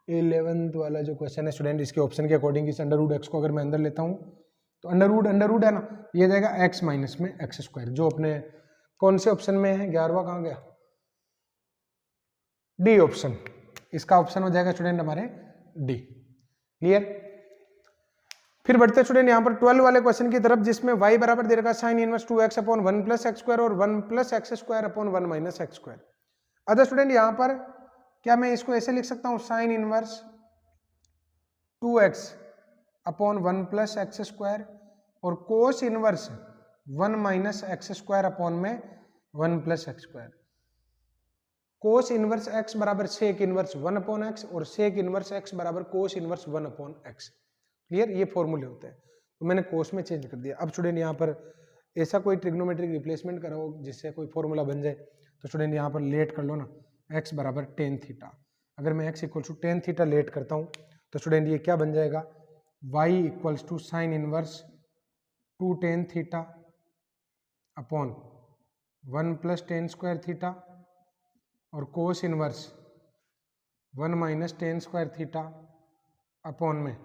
11th वाला जो क्वेश्चन है स्टूडेंट, इसके ऑप्शन के अकॉर्डिंग इस √x को अगर मैं अंदर लेता हूँ तो अंडर रूट है ना, ये जाएगा x माइनस में x स्क्वायर, जो अपने कौन से ऑप्शन में है, 11वां कहाँ गया, डी ऑप्शन, इसका ऑप्शन हो जाएगा स्टूडेंट हमारे डी। क्लियर। फिर बढ़ते स्टूडेंट यहाँ पर 12 वाले क्वेश्चन की तरफ, जिसमें y बराबर दे रखा sine inverse 2x upon 1 plus x square और 1 plus x square upon 1 minus x square. अच्छा स्टूडेंट यहाँ पर क्या मैं इसको ऐसे लिख सकता हूँ, sine inverse 2x upon 1 plus x square और cos inverse 1 minus x square upon में 1 plus x square. Cos inverse x बराबर सेक इनवर्स 1 अपॉन x और सेक इनवर्स x बराबर कोस इनवर्स 1 अपॉन x। क्लियर। ये फॉर्मूले होते हैं, तो मैंने कोस में चेंज कर दिया। अब स्टूडेंट यहाँ पर ऐसा कोई ट्रिग्नोमेट्रिक रिप्लेसमेंट कराओ जिससे कोई फॉर्मूला बन जाए, तो स्टूडेंट यहाँ पर लेट कर लो ना, x बराबर tan थीटा। अगर मैं x equal to tan theta let करता हूँ तो स्टूडेंट ये क्या बन जाएगा, y equals to sine inverse 2 tan theta upon 1 plus tan square theta और cos inverse 1 minus tan square theta upon में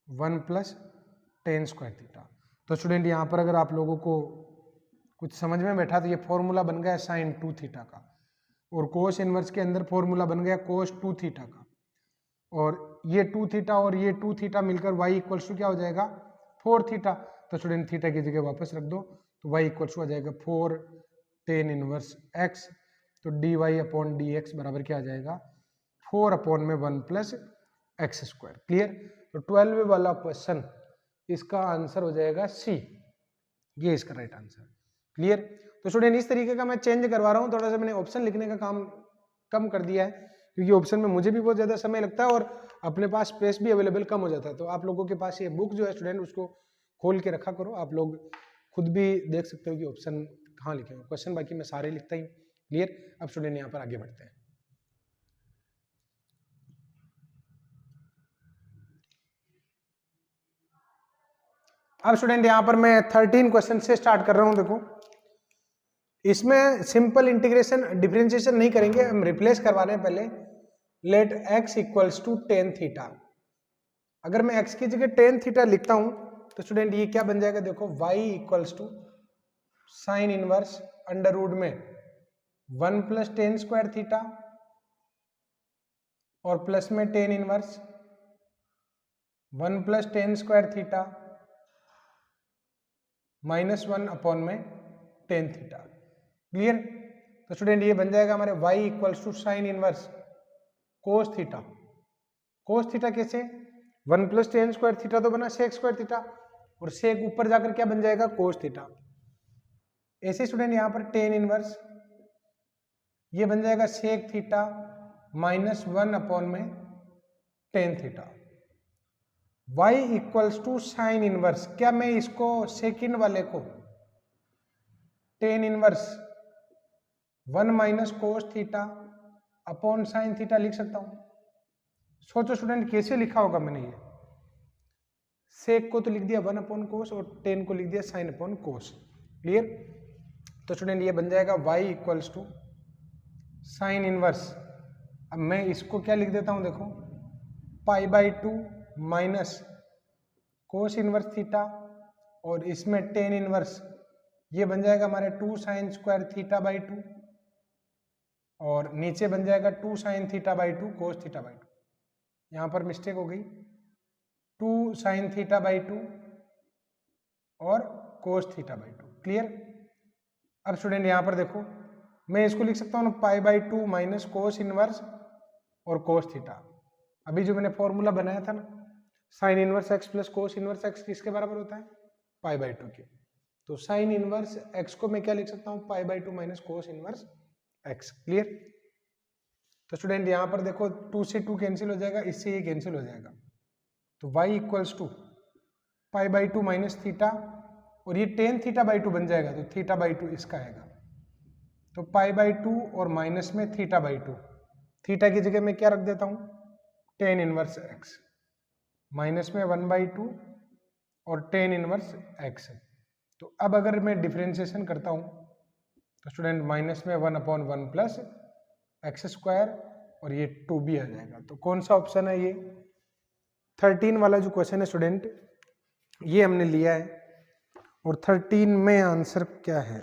1 प्लस tan स्क्वायर थीटा। तो स्टूडेंट यहाँ पर अगर आप लोगों को कुछ समझ में बैठा तो ये फॉर्मूला बन गया साइन 2 थीटा का। और कोस इनवर्स के अंदर फॉर्मूला बन गया कोस 2 थीटा का, और ये 2 थीटा और ये 2 थीटा मिलकर y इक्वल्स टू क्या हो जाएगा 4 थीटा। तो स्टूडेंट थीटा की जगह वापस रख दो, तो y इक्वल्स टू आ जाएगा 4 tan इनवर्स x। तो dy अपॉन dx बराबर क्या आ जाएगा 4 अपॉन में 1 प्लस एक्स स्क्वायर। क्लियर। तो 12 वाला क्वेश्चन इसका आंसर हो जाएगा सी, ये इसका राइट आंसर। क्लियर। तो स्टूडेंट इस तरीके का मैं चेंज करवा रहा हूँ, थोड़ा सा मैंने ऑप्शन लिखने का काम कम कर दिया है, क्योंकि ऑप्शन में मुझे भी बहुत ज़्यादा समय लगता है और अपने पास स्पेस भी अवेलेबल कम हो जाता है। तो आप लोगों के पास ये बुक जो है स्टूडेंट उसको खोल के रखा करो, आप लोग खुद भी देख सकते हो कि ऑप्शन कहाँ लिखे हो। क्वेश्चन बाकी मैं सारे लिखता ही। क्लियर। अब स्टूडेंट यहाँ पर आगे बढ़ते हैं। अब स्टूडेंट यहाँ पर मैं 13 क्वेश्चन से स्टार्ट कर रहा हूँ। देखो इसमें सिंपल इंटीग्रेशन डिफरेंशिएशन नहीं करेंगे, हम रिप्लेस करवा रहे हैं पहले। Let x equals to tan theta. अगर मैं x की जगह टेन थीटा लिखता हूं तो स्टूडेंट ये क्या बन जाएगा, देखो y equals to sine inverse under root में 1 प्लस टेन स्क्वायर थीटा और प्लस में tan inverse 1 plus tan square theta minus 1 upon में टेन थीटा। क्लियर। तो स्टूडेंट ये बन जाएगा हमारे y equals to sine inverse cos theta. Cos theta कैसे, 1 प्लस टेन स्क्वायर थीटा तो बना सेक स्क्वायर थीटा, और सेक ऊपर जाकर क्या बन जाएगा कोस थीटा। ऐसे स्टूडेंट यहाँ पर टेन इनवर्स ये बन जाएगा सेक थीटा माइनस 1 अपॉन में tan theta. y equals to sine inverse, क्या मैं इसको सेकंड वाले को tan inverse 1 minus cos theta upon sine theta लिख सकता हूं। सोचो स्टूडेंट कैसे लिखा होगा मैंने, ये सेक को तो लिख दिया 1 अपॉन कोस और टेन को लिख दिया साइन अपॉन कोस। क्लियर। तो स्टूडेंट ये बन जाएगा y equals to sine inverse. अब मैं इसको क्या लिख देता हूं, देखो pi by 2 minus cos inverse theta और इसमें टेन इनवर्स ये बन जाएगा हमारे 2 साइन स्क्वायर थीटा बाई 2 और नीचे बन जाएगा 2 sine theta by 2 cos theta by 2। यहाँ पर मिस्टेक हो गई, 2 साइन थीटा बाई 2 और कोस थीटा बाई 2। क्लियर। अब स्टूडेंट यहाँ पर देखो मैं इसको लिख सकता हूँ पाई बाई 2 माइनस कोस इनवर्स और कोस थीटा। अभी जो मैंने फॉर्मूला बनाया था ना sign inverse x plus cos inverse x किसके बराबर होता है, पाई बाई 2 के। तो साइन इनवर्स एक्स को मैं क्या लिख सकता हूँ पाई by 2 minus cos inverse x. Clear. तो स्टूडेंट यहाँ पर देखो 2 से 2 कैंसिल हो जाएगा, इससे ये कैंसिल हो जाएगा, तो y equals to pi by 2 minus theta और ये टेन थीटा बाई 2 बन जाएगा, तो थीटा बाई 2 इसका आएगा। तो पाई बाई 2 और माइनस में थीटा बाई 2, थीटा की जगह मैं क्या रख देता हूँ टेन इनवर्स एक्स माइनस में 1 बाई 2 और टेन इनवर्स एक्स। तो अब अगर मैं डिफरेंशिएशन करता हूँ तो स्टूडेंट माइनस में 1 अपॉन 1 प्लस एक्स स्क्वायर और ये 2 भी आ जाएगा। तो कौन सा ऑप्शन है, ये 13 वाला जो क्वेश्चन है स्टूडेंट ये हमने लिया है। और 13 में आंसर क्या है,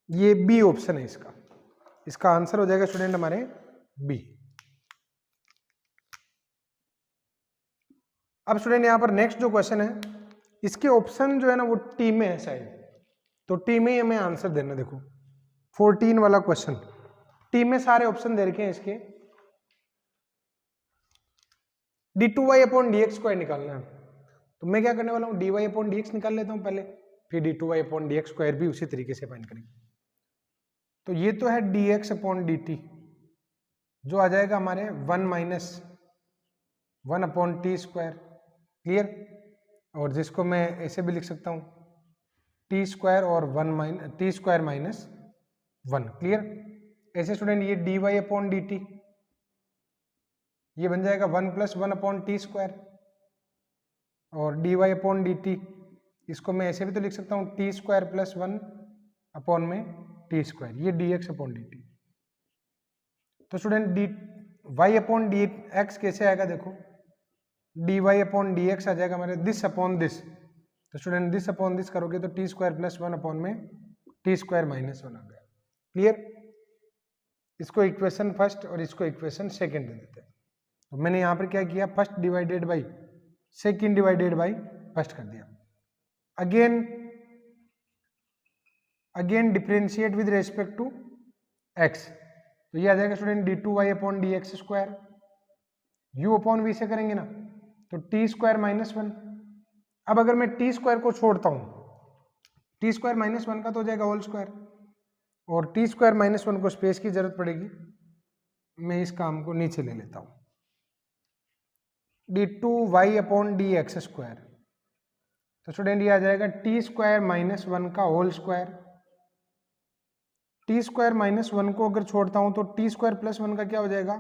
ये बी ऑप्शन है इसका। इसका आंसर हो जाएगा स्टूडेंट हमारे बी। अब स्टूडेंट यहाँ पर नेक्स्ट जो क्वेश्चन है इसके ऑप्शन जो है ना वो टी में है शायद, तो टी में ही हमें आंसर देना। देखो 14 वाला क्वेश्चन टी में सारे ऑप्शन दे रखे हैं इसके। d2y अपॉन dx स्क्वायर निकालना है, तो मैं क्या करने वाला हूँ dy अपॉन dx निकाल लेता हूँ पहले, फिर d2y अपॉन dx स्क्वायर भी उसी तरीके से फाइंड करेंगे। तो ये तो है dx अपॉन dt जो आ जाएगा हमारे 1 minus 1 upon T square. Clear. और जिसको मैं ऐसे भी लिख सकता हूँ टी स्क्वायर और 1 minus T square minus 1। Clear. ऐसे स्टूडेंट ये dy अपॉन dt ये बन जाएगा 1 प्लस 1 अपॉन टी स्क्वायर और dy अपॉन dt इसको मैं ऐसे भी तो लिख सकता हूँ टी स्क्वायर प्लस 1 अपॉन में टी स्क्वायर, ये dx अपॉन dt। तो student y upon d x कैसे आएगा, देखो dy अपॉन डी एक्स आ जाएगा हमारे दिस अपॉन दिस। तो स्टूडेंट दिस अपॉन दिस करोगे तो टी स्क्वायर प्लस 1 अपॉन में टी स्क्वायर माइनस 1 आ गया। क्लियर? इसको इक्वेशन फर्स्ट और इसको इक्वेशन सेकेंड दे देते हैं। तो मैंने यहाँ पर क्या किया, first divided by second divided by first कर दिया। Again differentiate with respect to x, तो ये आ जाएगा student d2y upon d x square, u upon v से करेंगे ना, तो टी स्क्वायर माइनस 1। अब अगर मैं टी स्क्वायर को छोड़ता हूँ, टी स्क्वायर माइनस 1 का तो हो जाएगा होल स्क्वायर, और टी स्क्वायर माइनस 1 को स्पेस की जरूरत पड़ेगी, मैं इस काम को नीचे ले लेता हूँ, d2y upon d x square, तो स्टूडेंट ये आ जाएगा टी स्क्वायर माइनस 1 का whole square. T square minus 1 को अगर छोड़ता हूं तो टी स्क्वायर प्लस 1 का क्या हो जाएगा,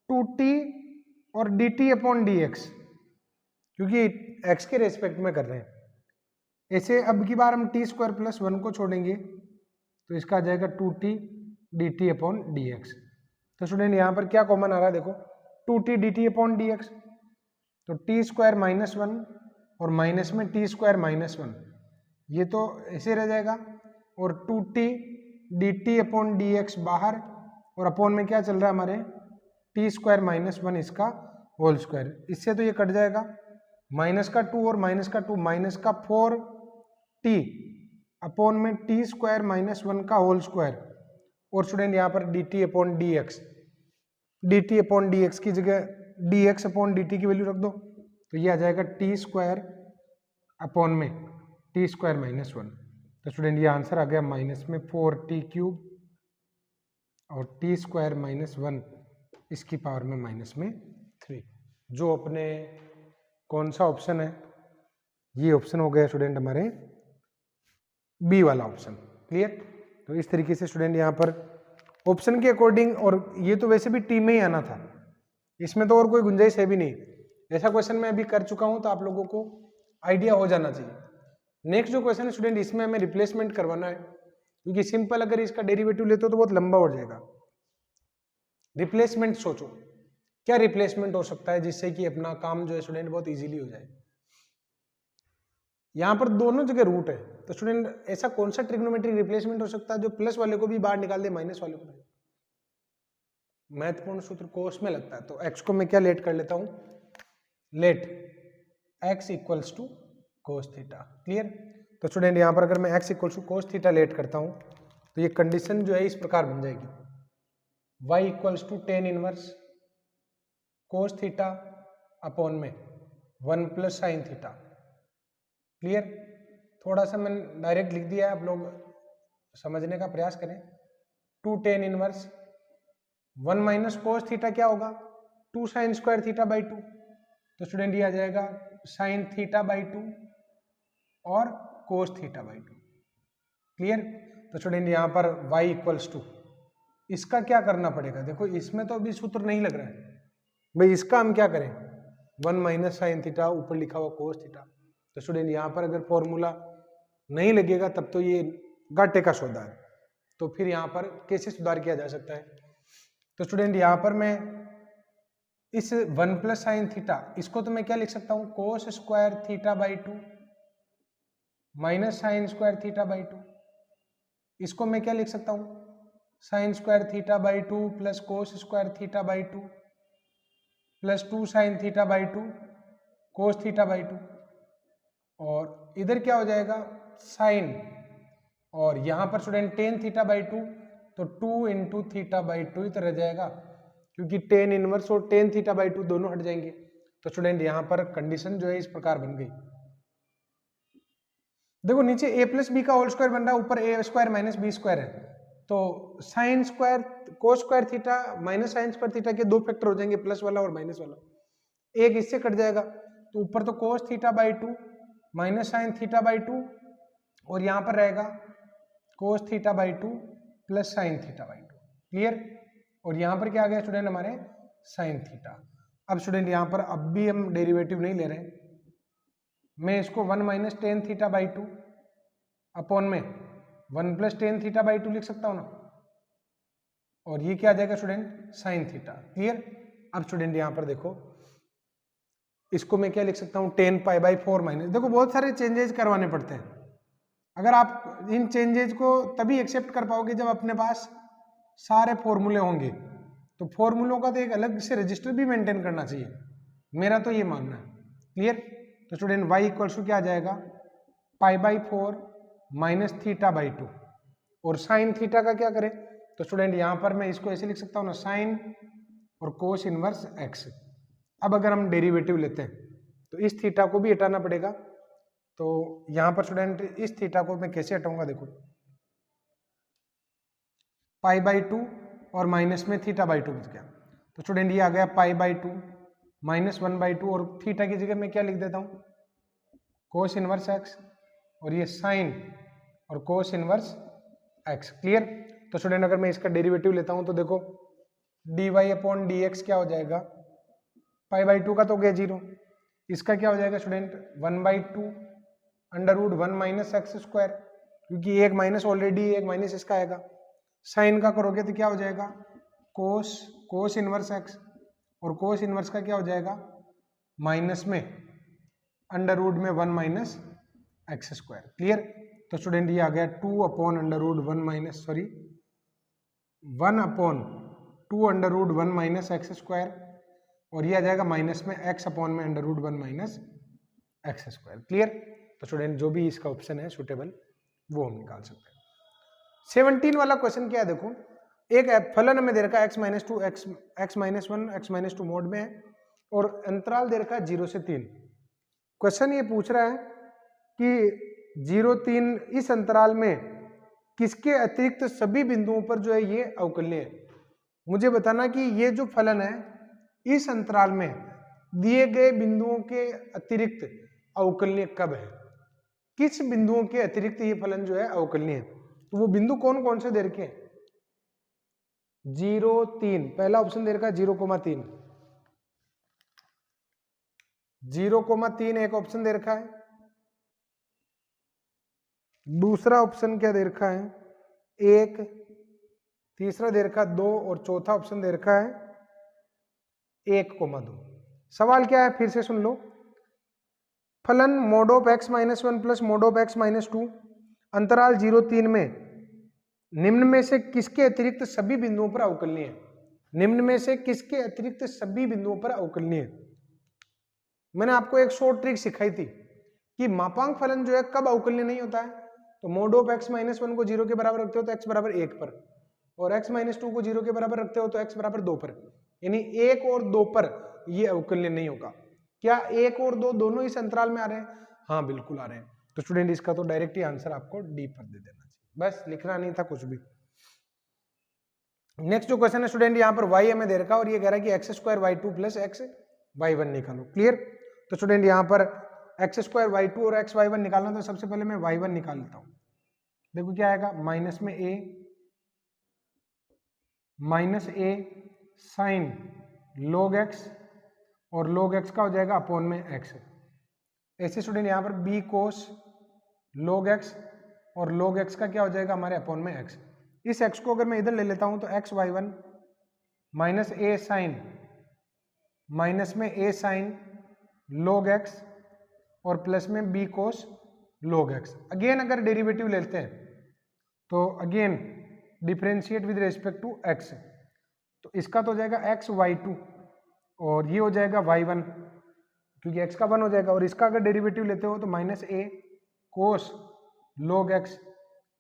2t और dt अपॉन डी एक्स, क्योंकि x के रेस्पेक्ट में कर रहे हैं। ऐसे अब की बार हम टी स्क्वायर प्लस 1 को छोड़ेंगे तो इसका आ जाएगा 2t dt upon d x. तो स्टूडेंट यहाँ पर क्या कॉमन आ रहा है, देखो 2t dt upon d x, तो टी स्क्वायर माइनस 1 और माइनस में टी स्क्वायर माइनस 1, ये तो ऐसे रह जाएगा, और 2t dt upon d x बाहर, और अपॉन में क्या चल रहा है हमारे, टी स्क्वायर माइनस 1 इसका होल स्क्वायर। इससे तो ये कट जाएगा, माइनस का 2 और माइनस का 2, माइनस का 4t अपॉन में टी स्क्वायर माइनस 1 का होल स्क्वायर, और स्टूडेंट यहाँ पर dt upon d x, dt upon d x की जगह dx अपॉन dt की वैल्यू रख दो, तो ये आ जाएगा टी स्क्वायर अपॉन में टी स्क्वायर माइनस 1। तो स्टूडेंट ये आंसर आ गया माइनस में 4t क्यूब और टी स्क्वायर माइनस 1 इसकी पावर में माइनस में 3, जो अपने कौन सा ऑप्शन है, ये ऑप्शन हो गया स्टूडेंट हमारे बी वाला ऑप्शन। क्लियर? तो इस तरीके से स्टूडेंट यहाँ पर ऑप्शन के अकॉर्डिंग, और ये तो वैसे भी टी में ही आना था, इसमें तो और कोई गुंजाइश है भी नहीं। ऐसा क्वेश्चन मैं अभी कर चुका हूं तो आप लोगों को आइडिया हो जाना चाहिए। नेक्स्ट जो क्वेश्चन है स्टूडेंट, इसमें हमें रिप्लेसमेंट करवाना है, क्योंकि सिंपल अगर इसका डेरिवेटिव लेते हो तो बहुत लंबा हो जाएगा। रिप्लेसमेंट सोचो, क्या रिप्लेसमेंट हो सकता है जिससे कि अपना काम जो है स्टूडेंट बहुत इजीली हो जाए। यहाँ पर दोनों जगह रूट है, तो स्टूडेंट ऐसा कौन सा ट्रिग्नोमेट्रिक रिप्लेसमेंट हो सकता है जो प्लस वाले को भी बाहर निकाल दे, माइनस वाले को भी। महत्वपूर्ण सूत्र कोस में लगता है, तो x को मैं क्या लेट कर लेता हूं, let x equals to cos theta. Clear? तो स्टूडेंट यहां पर अगर मैं x equals to cos theta let करता हूं तो ये कंडीशन जो है इस प्रकार बन जाएगी, y equals to tan inverse cos theta upon में 1 प्लस साइन थीटा। क्लियर? थोड़ा सा मैंने डायरेक्ट लिख दिया है, आप लोग समझने का प्रयास करें। 2 ten inverse 1 minus cos theta क्या होगा, 2 साइन स्क्वायर थीटा बाई 2, तो स्टूडेंट ये आ जाएगा साइन थीटा बाई 2 और कोस थीटा बाई 2। क्लियर? तो स्टूडेंट यहाँ पर y इक्वल्स टू, इसका क्या करना पड़ेगा, देखो इसमें तो अभी सूत्र नहीं लग रहा है भाई, इसका हम क्या करें, 1 माइनस साइन थीटा ऊपर लिखा हुआ कोस थीटा। तो स्टूडेंट यहाँ पर अगर फॉर्मूला नहीं लगेगा तब तो ये घाटे का सौदा है, तो फिर यहाँ पर कैसे सुधार किया जा सकता है। तो स्टूडेंट यहाँ पर मैं इस 1 प्लस साइन थीटा, इसको तो मैं क्या लिख सकता हूँ, कोस square theta by 2 minus sine square theta by 2, इसको मैं क्या लिख सकता हूँ, sign square theta by 2 plus cos square theta by 2 plus 2 sine theta by 2 cos theta by 2, और इधर क्या हो जाएगा साइन, और यहाँ पर स्टूडेंट टेन थीटा बाई 2, तो 2 इंटू थीटा बाई 2 इधर रह जाएगा, क्योंकि टेन इनवर्स और टेन थीटा बाई 2 दोनों हट जाएंगे। तो स्टूडेंट यहाँ पर कंडीशन जो है इस प्रकार बन गई, देखो नीचे a प्लस बी का होल स्क्वायर बन रहा है, ऊपर a square minus b square है, तो sine square cos square theta minus sine square theta के दो फैक्टर हो जाएंगे, प्लस वाला और माइनस वाला, एक इससे कट जाएगा, तो ऊपर तो cos theta by 2 minus sine theta by 2, और यहाँ पर रहेगा cos theta by 2 plus sine theta by 2। Clear? और यहाँ पर क्या आ गया स्टूडेंट हमारे साइन थीटा। अब स्टूडेंट यहाँ पर अब भी हम डेरिवेटिव नहीं ले रहे, मैं इसको 1 minus tan theta by 2 upon में 1 प्लस टेन थीटा बाई 2 लिख सकता हूँ ना, और ये क्या आ जाएगा स्टूडेंट साइन थीटा। क्लियर? अब स्टूडेंट यहाँ पर देखो, इसको मैं क्या लिख सकता हूँ, टेन पाई बाई 4 माइनस, देखो बहुत सारे चेंजेस करवाने पड़ते हैं, अगर आप इन चेंजेस को तभी एक्सेप्ट कर पाओगे जब अपने पास सारे फॉर्मूले होंगे। तो फॉर्मूलों का तो एक अलग से रजिस्टर भी मेंटेन करना चाहिए, मेरा तो ये मानना है। क्लियर? तो स्टूडेंट y इक्वल्स टू क्या आ जाएगा, π/4 माइनस थीटा बाई 2। और साइन थीटा का क्या करें, तो स्टूडेंट यहाँ पर मैं इसको ऐसे लिख सकता हूँ ना, साइन और कोस इनवर्स x। अब अगर हम डेरिवेटिव लेते हैं तो इस थीटा को भी हटाना पड़ेगा। तो यहाँ पर स्टूडेंट इस थीटा को मैं कैसे हटाऊंगा, देखो π/2 और माइनस में थीटा बाई 2 बच गया। तो स्टूडेंट ये आ गया π/2 माइनस 1/2 और थीटा की जगह मैं क्या लिख देता हूँ, कोस इनवर्स x, और ये साइन और कोस इनवर्स x। क्लियर? तो स्टूडेंट अगर मैं इसका डेरिवेटिव लेता हूँ तो देखो dy/dx क्या हो जाएगा, π/2 का तो गया 0, इसका क्या हो जाएगा स्टूडेंट 1/2 √1 माइनस एक्स स्क्वायर, क्योंकि एक माइनस ऑलरेडी एक माइनस इसका आएगा। साइन का करोगे तो क्या हो जाएगा कोस इनवर्स एक्स, और कोस इनवर्स का क्या हो जाएगा माइनस में √1 में 1 - एक्स स्क्वायर। क्लियर? तो स्टूडेंट ये आ गया 1/2 माइनस एक्स स्क्वायर, और ये आ जाएगा माइनस में x/(1 - एक्स स्क्वायर। क्लियर? तो स्टूडेंट जो भी इसका ऑप्शन है सुटेबल वो हम निकाल सकते हैं। 17 वाला क्वेश्चन क्या है, देखो एक फलन हमें दे रखा है x-2 x-1 x-2 मोड में है और अंतराल दे रखा है 0 से 3। क्वेश्चन ये पूछ रहा है कि 0-3 इस अंतराल में किसके अतिरिक्त सभी बिंदुओं पर जो है ये अवकलनीय है। मुझे बताना कि ये जो फलन है इस अंतराल में दिए गए बिंदुओं के अतिरिक्त अवकलनीय कब है, किस बिंदुओं के अतिरिक्त ये फलन जो है अवकलनीय है। तो वो बिंदु कौन कौन से दे रखे हैं, 0-3, पहला ऑप्शन दे रखा है 0,3, 0,3 एक ऑप्शन दे रखा है। दूसरा ऑप्शन क्या दे रखा है 1, तीसरा दे रखा है 2 और चौथा ऑप्शन दे रखा है 1,2। सवाल क्या है फिर से सुन लो, फलन mode of x-1 plus mode of x-2 अंतराल 0-3 में निम्न में से किसके अतिरिक्त सभी बिंदुओं पर अवकलनीय है। निम्न में से किसके अतिरिक्त सभी बिंदुओं पर अवकलनीय है। मैंने आपको एक शॉर्ट ट्रिक सिखाई थी कि मापांक फलन जो है कब अवकलनीय नहीं होता है, तो मोड ऑफ x-1 को 0 के बराबर रखते हो तो x बराबर 1 पर, और x-2 को 0 के बराबर रखते हो तो x बराबर 2 पर, यानी 1 और 2 पर ये अवकलनीय नहीं होगा। क्या 1 और 2 दोनों इस अंतराल में आ रहे हैं? हाँ बिल्कुल आ रहे हैं। तो स्टूडेंट इसका तो डायरेक्ट ही आंसर आपको डी पर दे देना चाहिए, बस लिखना नहीं था कुछ भी। नेक्स्ट जो क्वेश्चन है स्टूडेंट यहाँ पर y हमें दे रखा और ये कह रहा है कि x² y2 plus x y1 निकालो। क्लियर? तो स्टूडेंट यहाँ पर x² y2 और x y1 निकालना, तो सबसे पहले मैं y1 निकाल लेता हूँ। देखो क्या आएगा, माइनस में a साइन log x, और log x का हो जाएगा अपॉन में x। ऐसे स्टूडेंट यहाँ पर b कोस log x, और log x का क्या हो जाएगा हमारे अपॉन में x। इस x को अगर मैं इधर ले लेता हूँ तो x/y1 minus a sine minus में a साइन log x और प्लस में b cos log x। Again अगर डेरिवेटिव लेते हैं तो again differentiate with respect to x, तो इसका तो हो जाएगा x/y2 और ये हो जाएगा y1, क्योंकि x का 1 हो जाएगा, और इसका अगर डेरिवेटिव लेते हो तो minus a cos log x,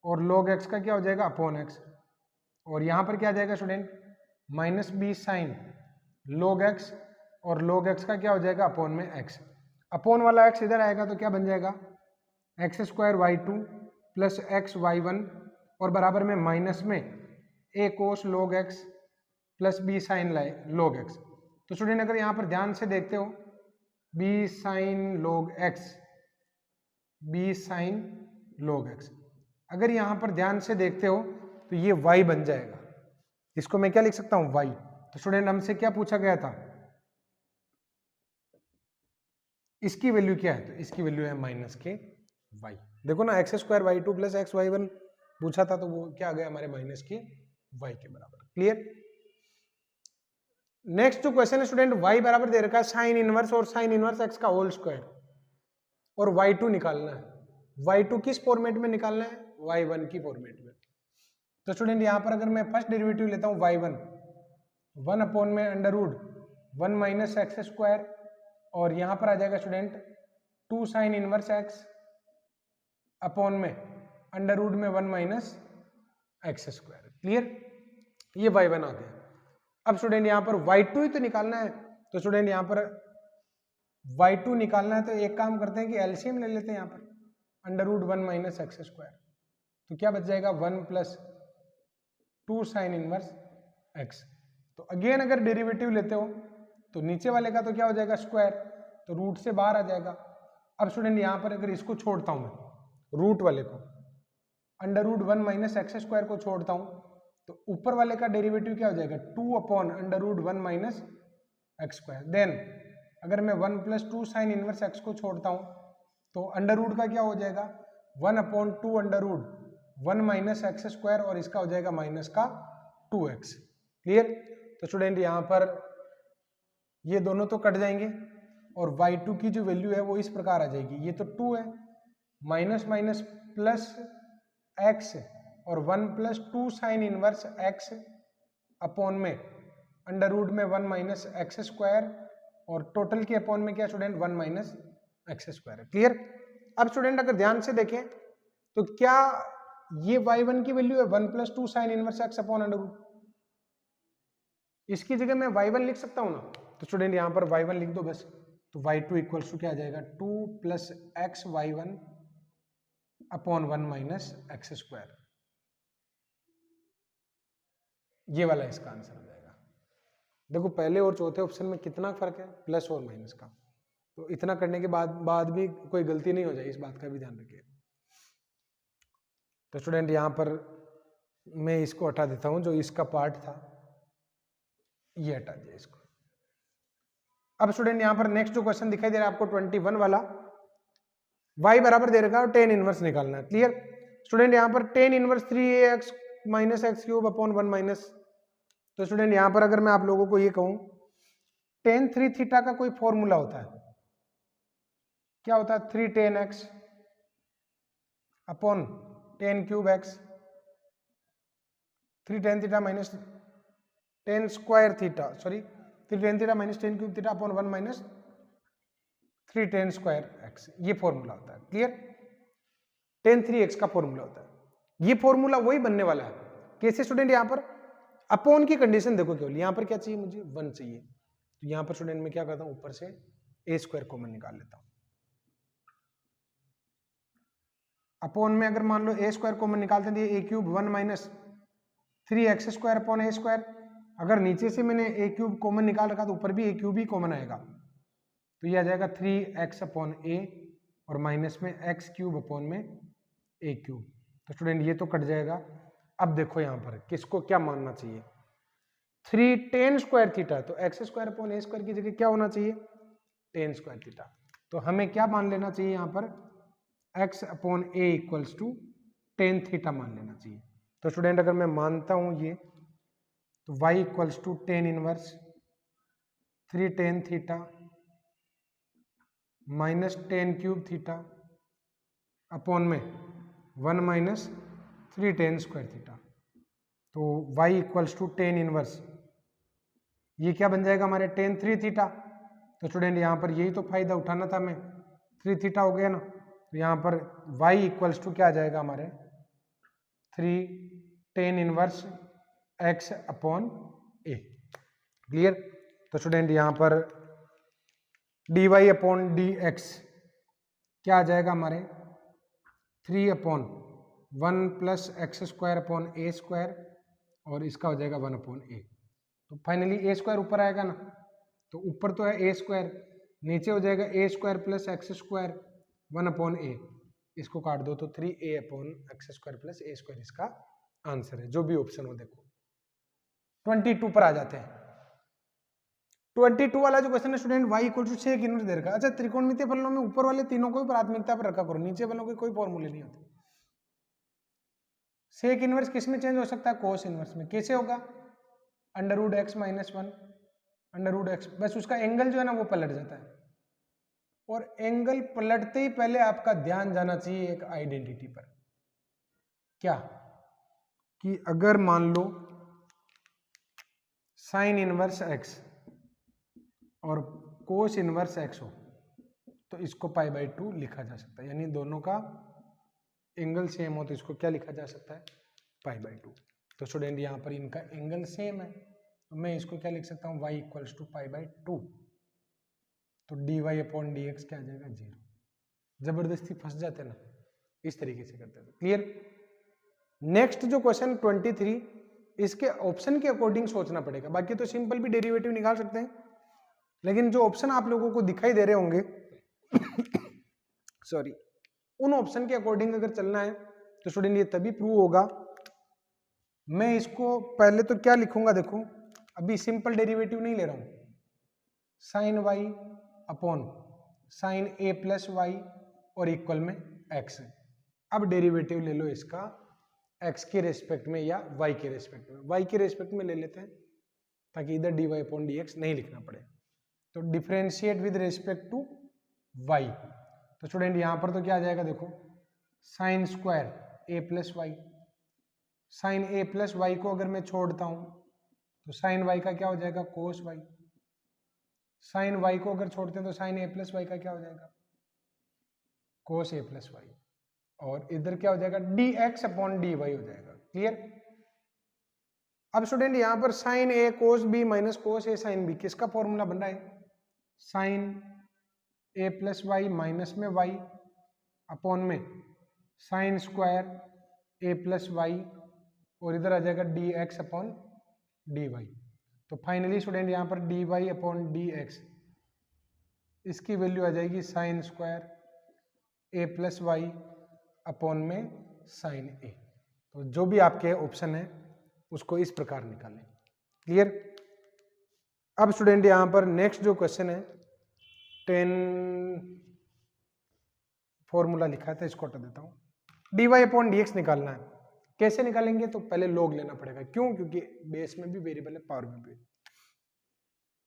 और log x का क्या हो जाएगा अपॉन x, और यहाँ पर क्या आ जाएगा student minus b sine log x, और log x का क्या हो जाएगा अपॉन में x। अपॉन वाला x इधर आएगा तो क्या बन जाएगा x² y2 प्लस x/y1 और बराबर में माइनस में a cos log x plus b sine log x। तो स्टूडेंट अगर यहाँ पर ध्यान से देखते हो b sine log x, b sine log x, अगर यहाँ पर ध्यान से देखते हो तो ये y बन जाएगा। इसको मैं क्या लिख सकता हूँ y। तो स्टूडेंट हमसे क्या पूछा गया था, इसकी वैल्यू क्या है, तो इसकी वैल्यू है माइनस के y। देखो ना x² y2 प्लस x/y1 पूछा था तो वो क्या आ गया हमारे माइनस के y के बराबर। क्लियर? नेक्स्ट जो क्वेश्चन है स्टूडेंट y बराबर दे रखा है साइन इनवर्स और साइन इनवर्स x का होल स्क्वायर और y2 निकालना है। y2 किस फॉर्मेट में निकालना है, y1 की फॉर्मेट में। तो स्टूडेंट यहाँ पर अगर मैं फर्स्ट डेरिवेटिव लेता हूँ y1, 1 अपॉन में under root 1 minus x square, और यहाँ पर आ जाएगा student 2 sine inverse x upon में अंडर रूट में 1 माइनस एक्स स्क्वायर। क्लियर, ये y1 आ गया। अब स्टूडेंट यहाँ पर y2 ही तो निकालना है, तो स्टूडेंट यहाँ पर y2 निकालना है तो एक काम करते हैं कि एलसीएम ले लेते हैं यहाँ पर, under root 1 minus x square, तो क्या बच जाएगा 1 प्लस 2 साइन इनवर्स एक्स। तो अगेन अगर डेरिवेटिव लेते हो तो नीचे वाले का तो क्या हो जाएगा स्क्वायर, तो रूट से बाहर आ जाएगा। अब स्टूडेंट यहाँ पर अगर इसको छोड़ता हूँ मैं, रूट वाले को, under root 1 minus x square को छोड़ता हूँ, तो ऊपर वाले का डेरिवेटिव क्या हो जाएगा 2 upon under root 1 minus x square. Then अगर मैं 1 प्लस 2 साइन इनवर्स एक्स को छोड़ता हूँ तो अंडर रूट का क्या हो जाएगा 1 upon 2 under root 1 minus x square, और इसका हो जाएगा माइनस का 2x। क्लियर, तो स्टूडेंट यहाँ पर ये दोनों तो कट जाएंगे और y2 की जो वैल्यू है वो इस प्रकार आ जाएगी, ये तो 2 है, माइनस माइनस प्लस x और 1 plus 2 sine inverse x upon में अंडर रूट में 1 माइनस एक्स स्क्वायर, और टोटल के अपॉन में क्या स्टूडेंट 1 माइनस एक्स स्क्वायर है। क्लियर, अब स्टूडेंट अगर ध्यान से देखें तो क्या ये y1 की वैल्यू है 1 plus 2 sine inverse x upon under root, इसकी जगह मैं y1 लिख सकता हूं ना, तो स्टूडेंट यहां पर y1 लिख दो बस, तो y2 इक्वल्स टू क्या आ जाएगा 2 plus x y1 upon 1 minus x square, ये वाला इसका आंसर हो जाएगा। देखो पहले और चौथे ऑप्शन में कितना फर्क है, प्लस और माइनस का, तो इतना करने के बाद भी कोई गलती नहीं हो जाए, इस बात का भी ध्यान रखिए। तो स्टूडेंट यहाँ पर मैं इसको हटा देता हूं, जो इसका पार्ट था ये हटा दिया इसको। अब स्टूडेंट यहाँ पर नेक्स्ट जो क्वेश्चन दिखाई दे रहा है आपको 21 वाला, y बराबर दे रखा है और टेन इनवर्स निकालना है। क्लियर, स्टूडेंट यहाँ पर tan inverse 3ax minus x cube upon 1 minus, तो स्टूडेंट यहाँ पर अगर मैं आप लोगों को ये कहूँ टेन 3 थीटा का कोई फॉर्मूला होता है, क्या होता है 3 ten x upon ten cube x, 3 tan theta minus ten square theta, sorry 3 tan theta minus tan cube theta upon 1 minus 3 tan square x, ये फॉर्मूला होता है। क्लियर, टेन 3x का फॉर्मूला होता है, ये फॉर्मूला वही बनने वाला है। कैसे स्टूडेंट, यहाँ पर अपॉन की कंडीशन देखो, केवल यहाँ पर क्या चाहिए मुझे 1 चाहिए, तो यहाँ पर स्टूडेंट मैं क्या करता हूँ ऊपर से a स्क्वायर कॉमन निकाल लेता हूँ। अपॉन में अगर मान लो a स्क्वायर कॉमन निकालते हैं तो a cube 1 minus 3x square upon a square, अगर नीचे से मैंने a क्यूब कॉमन निकाल रखा तो ऊपर भी a क्यूब ही कॉमन आएगा, तो ये आ जाएगा 3x अपॉन a और माइनस में x क्यूब अपॉन में a क्यूब, तो स्टूडेंट ये तो कट जाएगा। अब देखो यहाँ पर किसको क्या मानना चाहिए, 3 टेन स्क्वायर थीटा, तो x square upon a square की जगह क्या होना चाहिए टेन स्क्वायर थीटा, तो हमें क्या मान लेना चाहिए यहाँ पर x upon a equals to tan theta मान लेना चाहिए। तो स्टूडेंट अगर मैं मानता हूँ ये, तो y equals to tan inverse 3 tan theta minus tan cube theta upon में 1 माइनस 3 टेन स्क्वायर थीटा, तो y equals to tan inverse, ये क्या बन जाएगा हमारे टेन 3 थीटा, तो स्टूडेंट यहाँ पर यही तो फायदा उठाना था हमें, 3 थीटा हो गया ना, तो यहाँ पर y इक्वल्स टू क्या आ जाएगा हमारे 3 टेन इनवर्स x अपॉन ए। क्लियर, तो स्टूडेंट यहाँ पर dy अपॉन डी एक्स क्या आ जाएगा हमारे 3 upon 1 plus x square upon a square, और इसका हो जाएगा 1 अपॉन ए, तो फाइनली ए स्क्वायर ऊपर आएगा ना, तो ऊपर तो है ए स्क्वायर, नीचे हो जाएगा a square plus x square 1 upon a, इसको काट दो तो 3a upon x square plus a square इसका आंसर है, जो भी ऑप्शन हो। देखो 22 पर आ जाते हैं। 22 वाला जो क्वेश्चन है student y equal to 6 inverse दे रखा है। अच्छा, त्रिकोणमितीय फलनों में ऊपर वाले तीनों को भी प्राथमिकता पर रखा करो, नीचे वालों के कोई फॉर्मूले नहीं होते। सेक इनवर्स किस में चेंज हो सकता है, कोस इनवर्स में। कैसे होगा, under root x minus 1 under root x, बस उसका एंगल जो है ना वो पलट जाता है, और एंगल पलटते ही पहले आपका ध्यान जाना चाहिए एक आइडेंटिटी पर। क्या कि अगर मान लो साइन इनवर्स एक्स और कोस इनवर्स एक्स हो तो इसको π/2 लिखा जा सकता है, यानी दोनों का एंगल सेम हो तो इसको क्या लिखा जा सकता है, π/2। तो स्टूडेंट यहाँ पर इनका एंगल सेम है तो मैं इसको क्या लिख सकता हूँ, y = π/2। तो dy/dx क्या आ जाएगा, 0। जबरदस्ती फंस जाते ना, इस तरीके से करते हैं। क्लियर। नेक्स्ट जो क्वेश्चन 23, इसके ऑप्शन के अकॉर्डिंग सोचना पड़ेगा, बाकी तो सिंपल भी डेरिवेटिव निकाल सकते हैं, लेकिन जो ऑप्शन आप लोगों को दिखाई दे रहे होंगे सॉरी, उन ऑप्शन के अकॉर्डिंग अगर चलना है तो स्टूडेंट ये तभी प्रूव होगा। मैं इसको पहले तो क्या लिखूंगा, देखो अभी सिंपल डेरिवेटिव नहीं ले रहा हूं, sign Y upon sine a plus Y और इक्वल में एक्स। अब डेरिवेटिव ले लो इसका एक्स के रेस्पेक्ट में या वाई के रेस्पेक्ट में। वाई के रेस्पेक्ट में ले लेते हैं ताकि इधर dy/dx नहीं लिखना पड़े। तो differentiate with respect to y. तो स्टूडेंट यहां पर तो क्या आ जाएगा, देखो sine square a plus y. Sine a plus y को अगर मैं छोड़ता हूं तो साइन वाई का क्या हो जाएगा, कोस वाई। साइन वाई को अगर छोड़ते हैं तो साइन ए प्लस वाई का क्या हो जाएगा, कोस ए प्लस वाई। और इधर क्या हो जाएगा, dx/dy हो जाएगा। क्लियर। अब स्टूडेंट यहां पर साइन ए कोस बी माइनस कोस ए साइन बी किसका फॉर्मूला बन रहा है, sign a plus y minus में वाई अपॉन में sign square a plus Y और इधर आ जाएगा dx/dy। तो फाइनली स्टूडेंट यहाँ पर dy/dx इसकी वैल्यू आ जाएगी sign square a plus y upon में साइन ए। तो जो भी आपके ऑप्शन है उसको इस प्रकार निकालें। क्लियर। अब स्टूडेंट यहाँ पर नेक्स्ट जो क्वेश्चन है 10 फॉर्मूला लिखा था, इसको हटा देता हूँ। dy/dx निकालना है, कैसे निकालेंगे, तो पहले log लेना पड़ेगा। क्यों, क्योंकि बेस में भी वेरिएबल है, पावर में भी।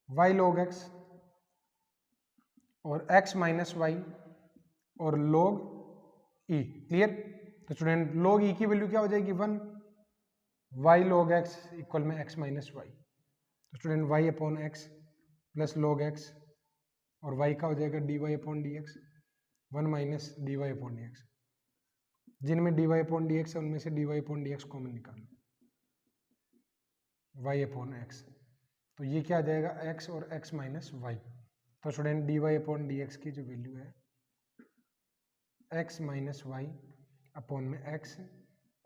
y log x और x माइनस वाई और log e। क्लियर। तो स्टूडेंट log e की वैल्यू क्या हो जाएगी, 1। y log x इक्वल में x माइनस वाई। तो student y/x plus log x और y का हो जाएगा dy/dx 1 माइनस dy/dx। जिनमें dy/dx है उनमें से dy/dx कॉमन निकालो, y/x। तो ये क्या आ जाएगा, x और x माइनस वाई। तो स्टूडेंट dy/dx की जो वैल्यू है x माइनस वाई अपॉन में x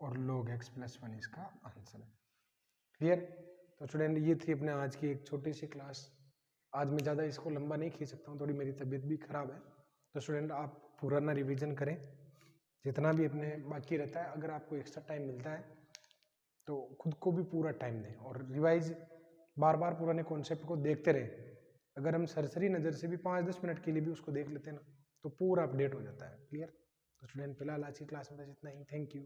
और log x प्लस 1 इसका आंसर है। क्लियर। तो स्टूडेंट ये थी अपने आज की एक छोटी सी क्लास। आज मैं ज़्यादा इसको लंबा नहीं खींच सकता हूँ, थोड़ी मेरी तबीयत भी खराब है। तो स्टूडेंट आप पूरा ना रिवीजन करें, जितना भी अपने बाकी रहता है, अगर आपको एक्स्ट्रा टाइम मिलता है तो खुद को भी पूरा टाइम दें और रिवाइज बार बार पुराने कॉन्सेप्ट को देखते रहें। अगर हम सरसरी नज़र से भी 5-10 मिनट के लिए भी उसको देख लेते हैं ना तो पूरा अपडेट हो जाता है। क्लियर। तो स्टूडेंट फिलहाल आज की क्लास में बस इतना ही। Thank you.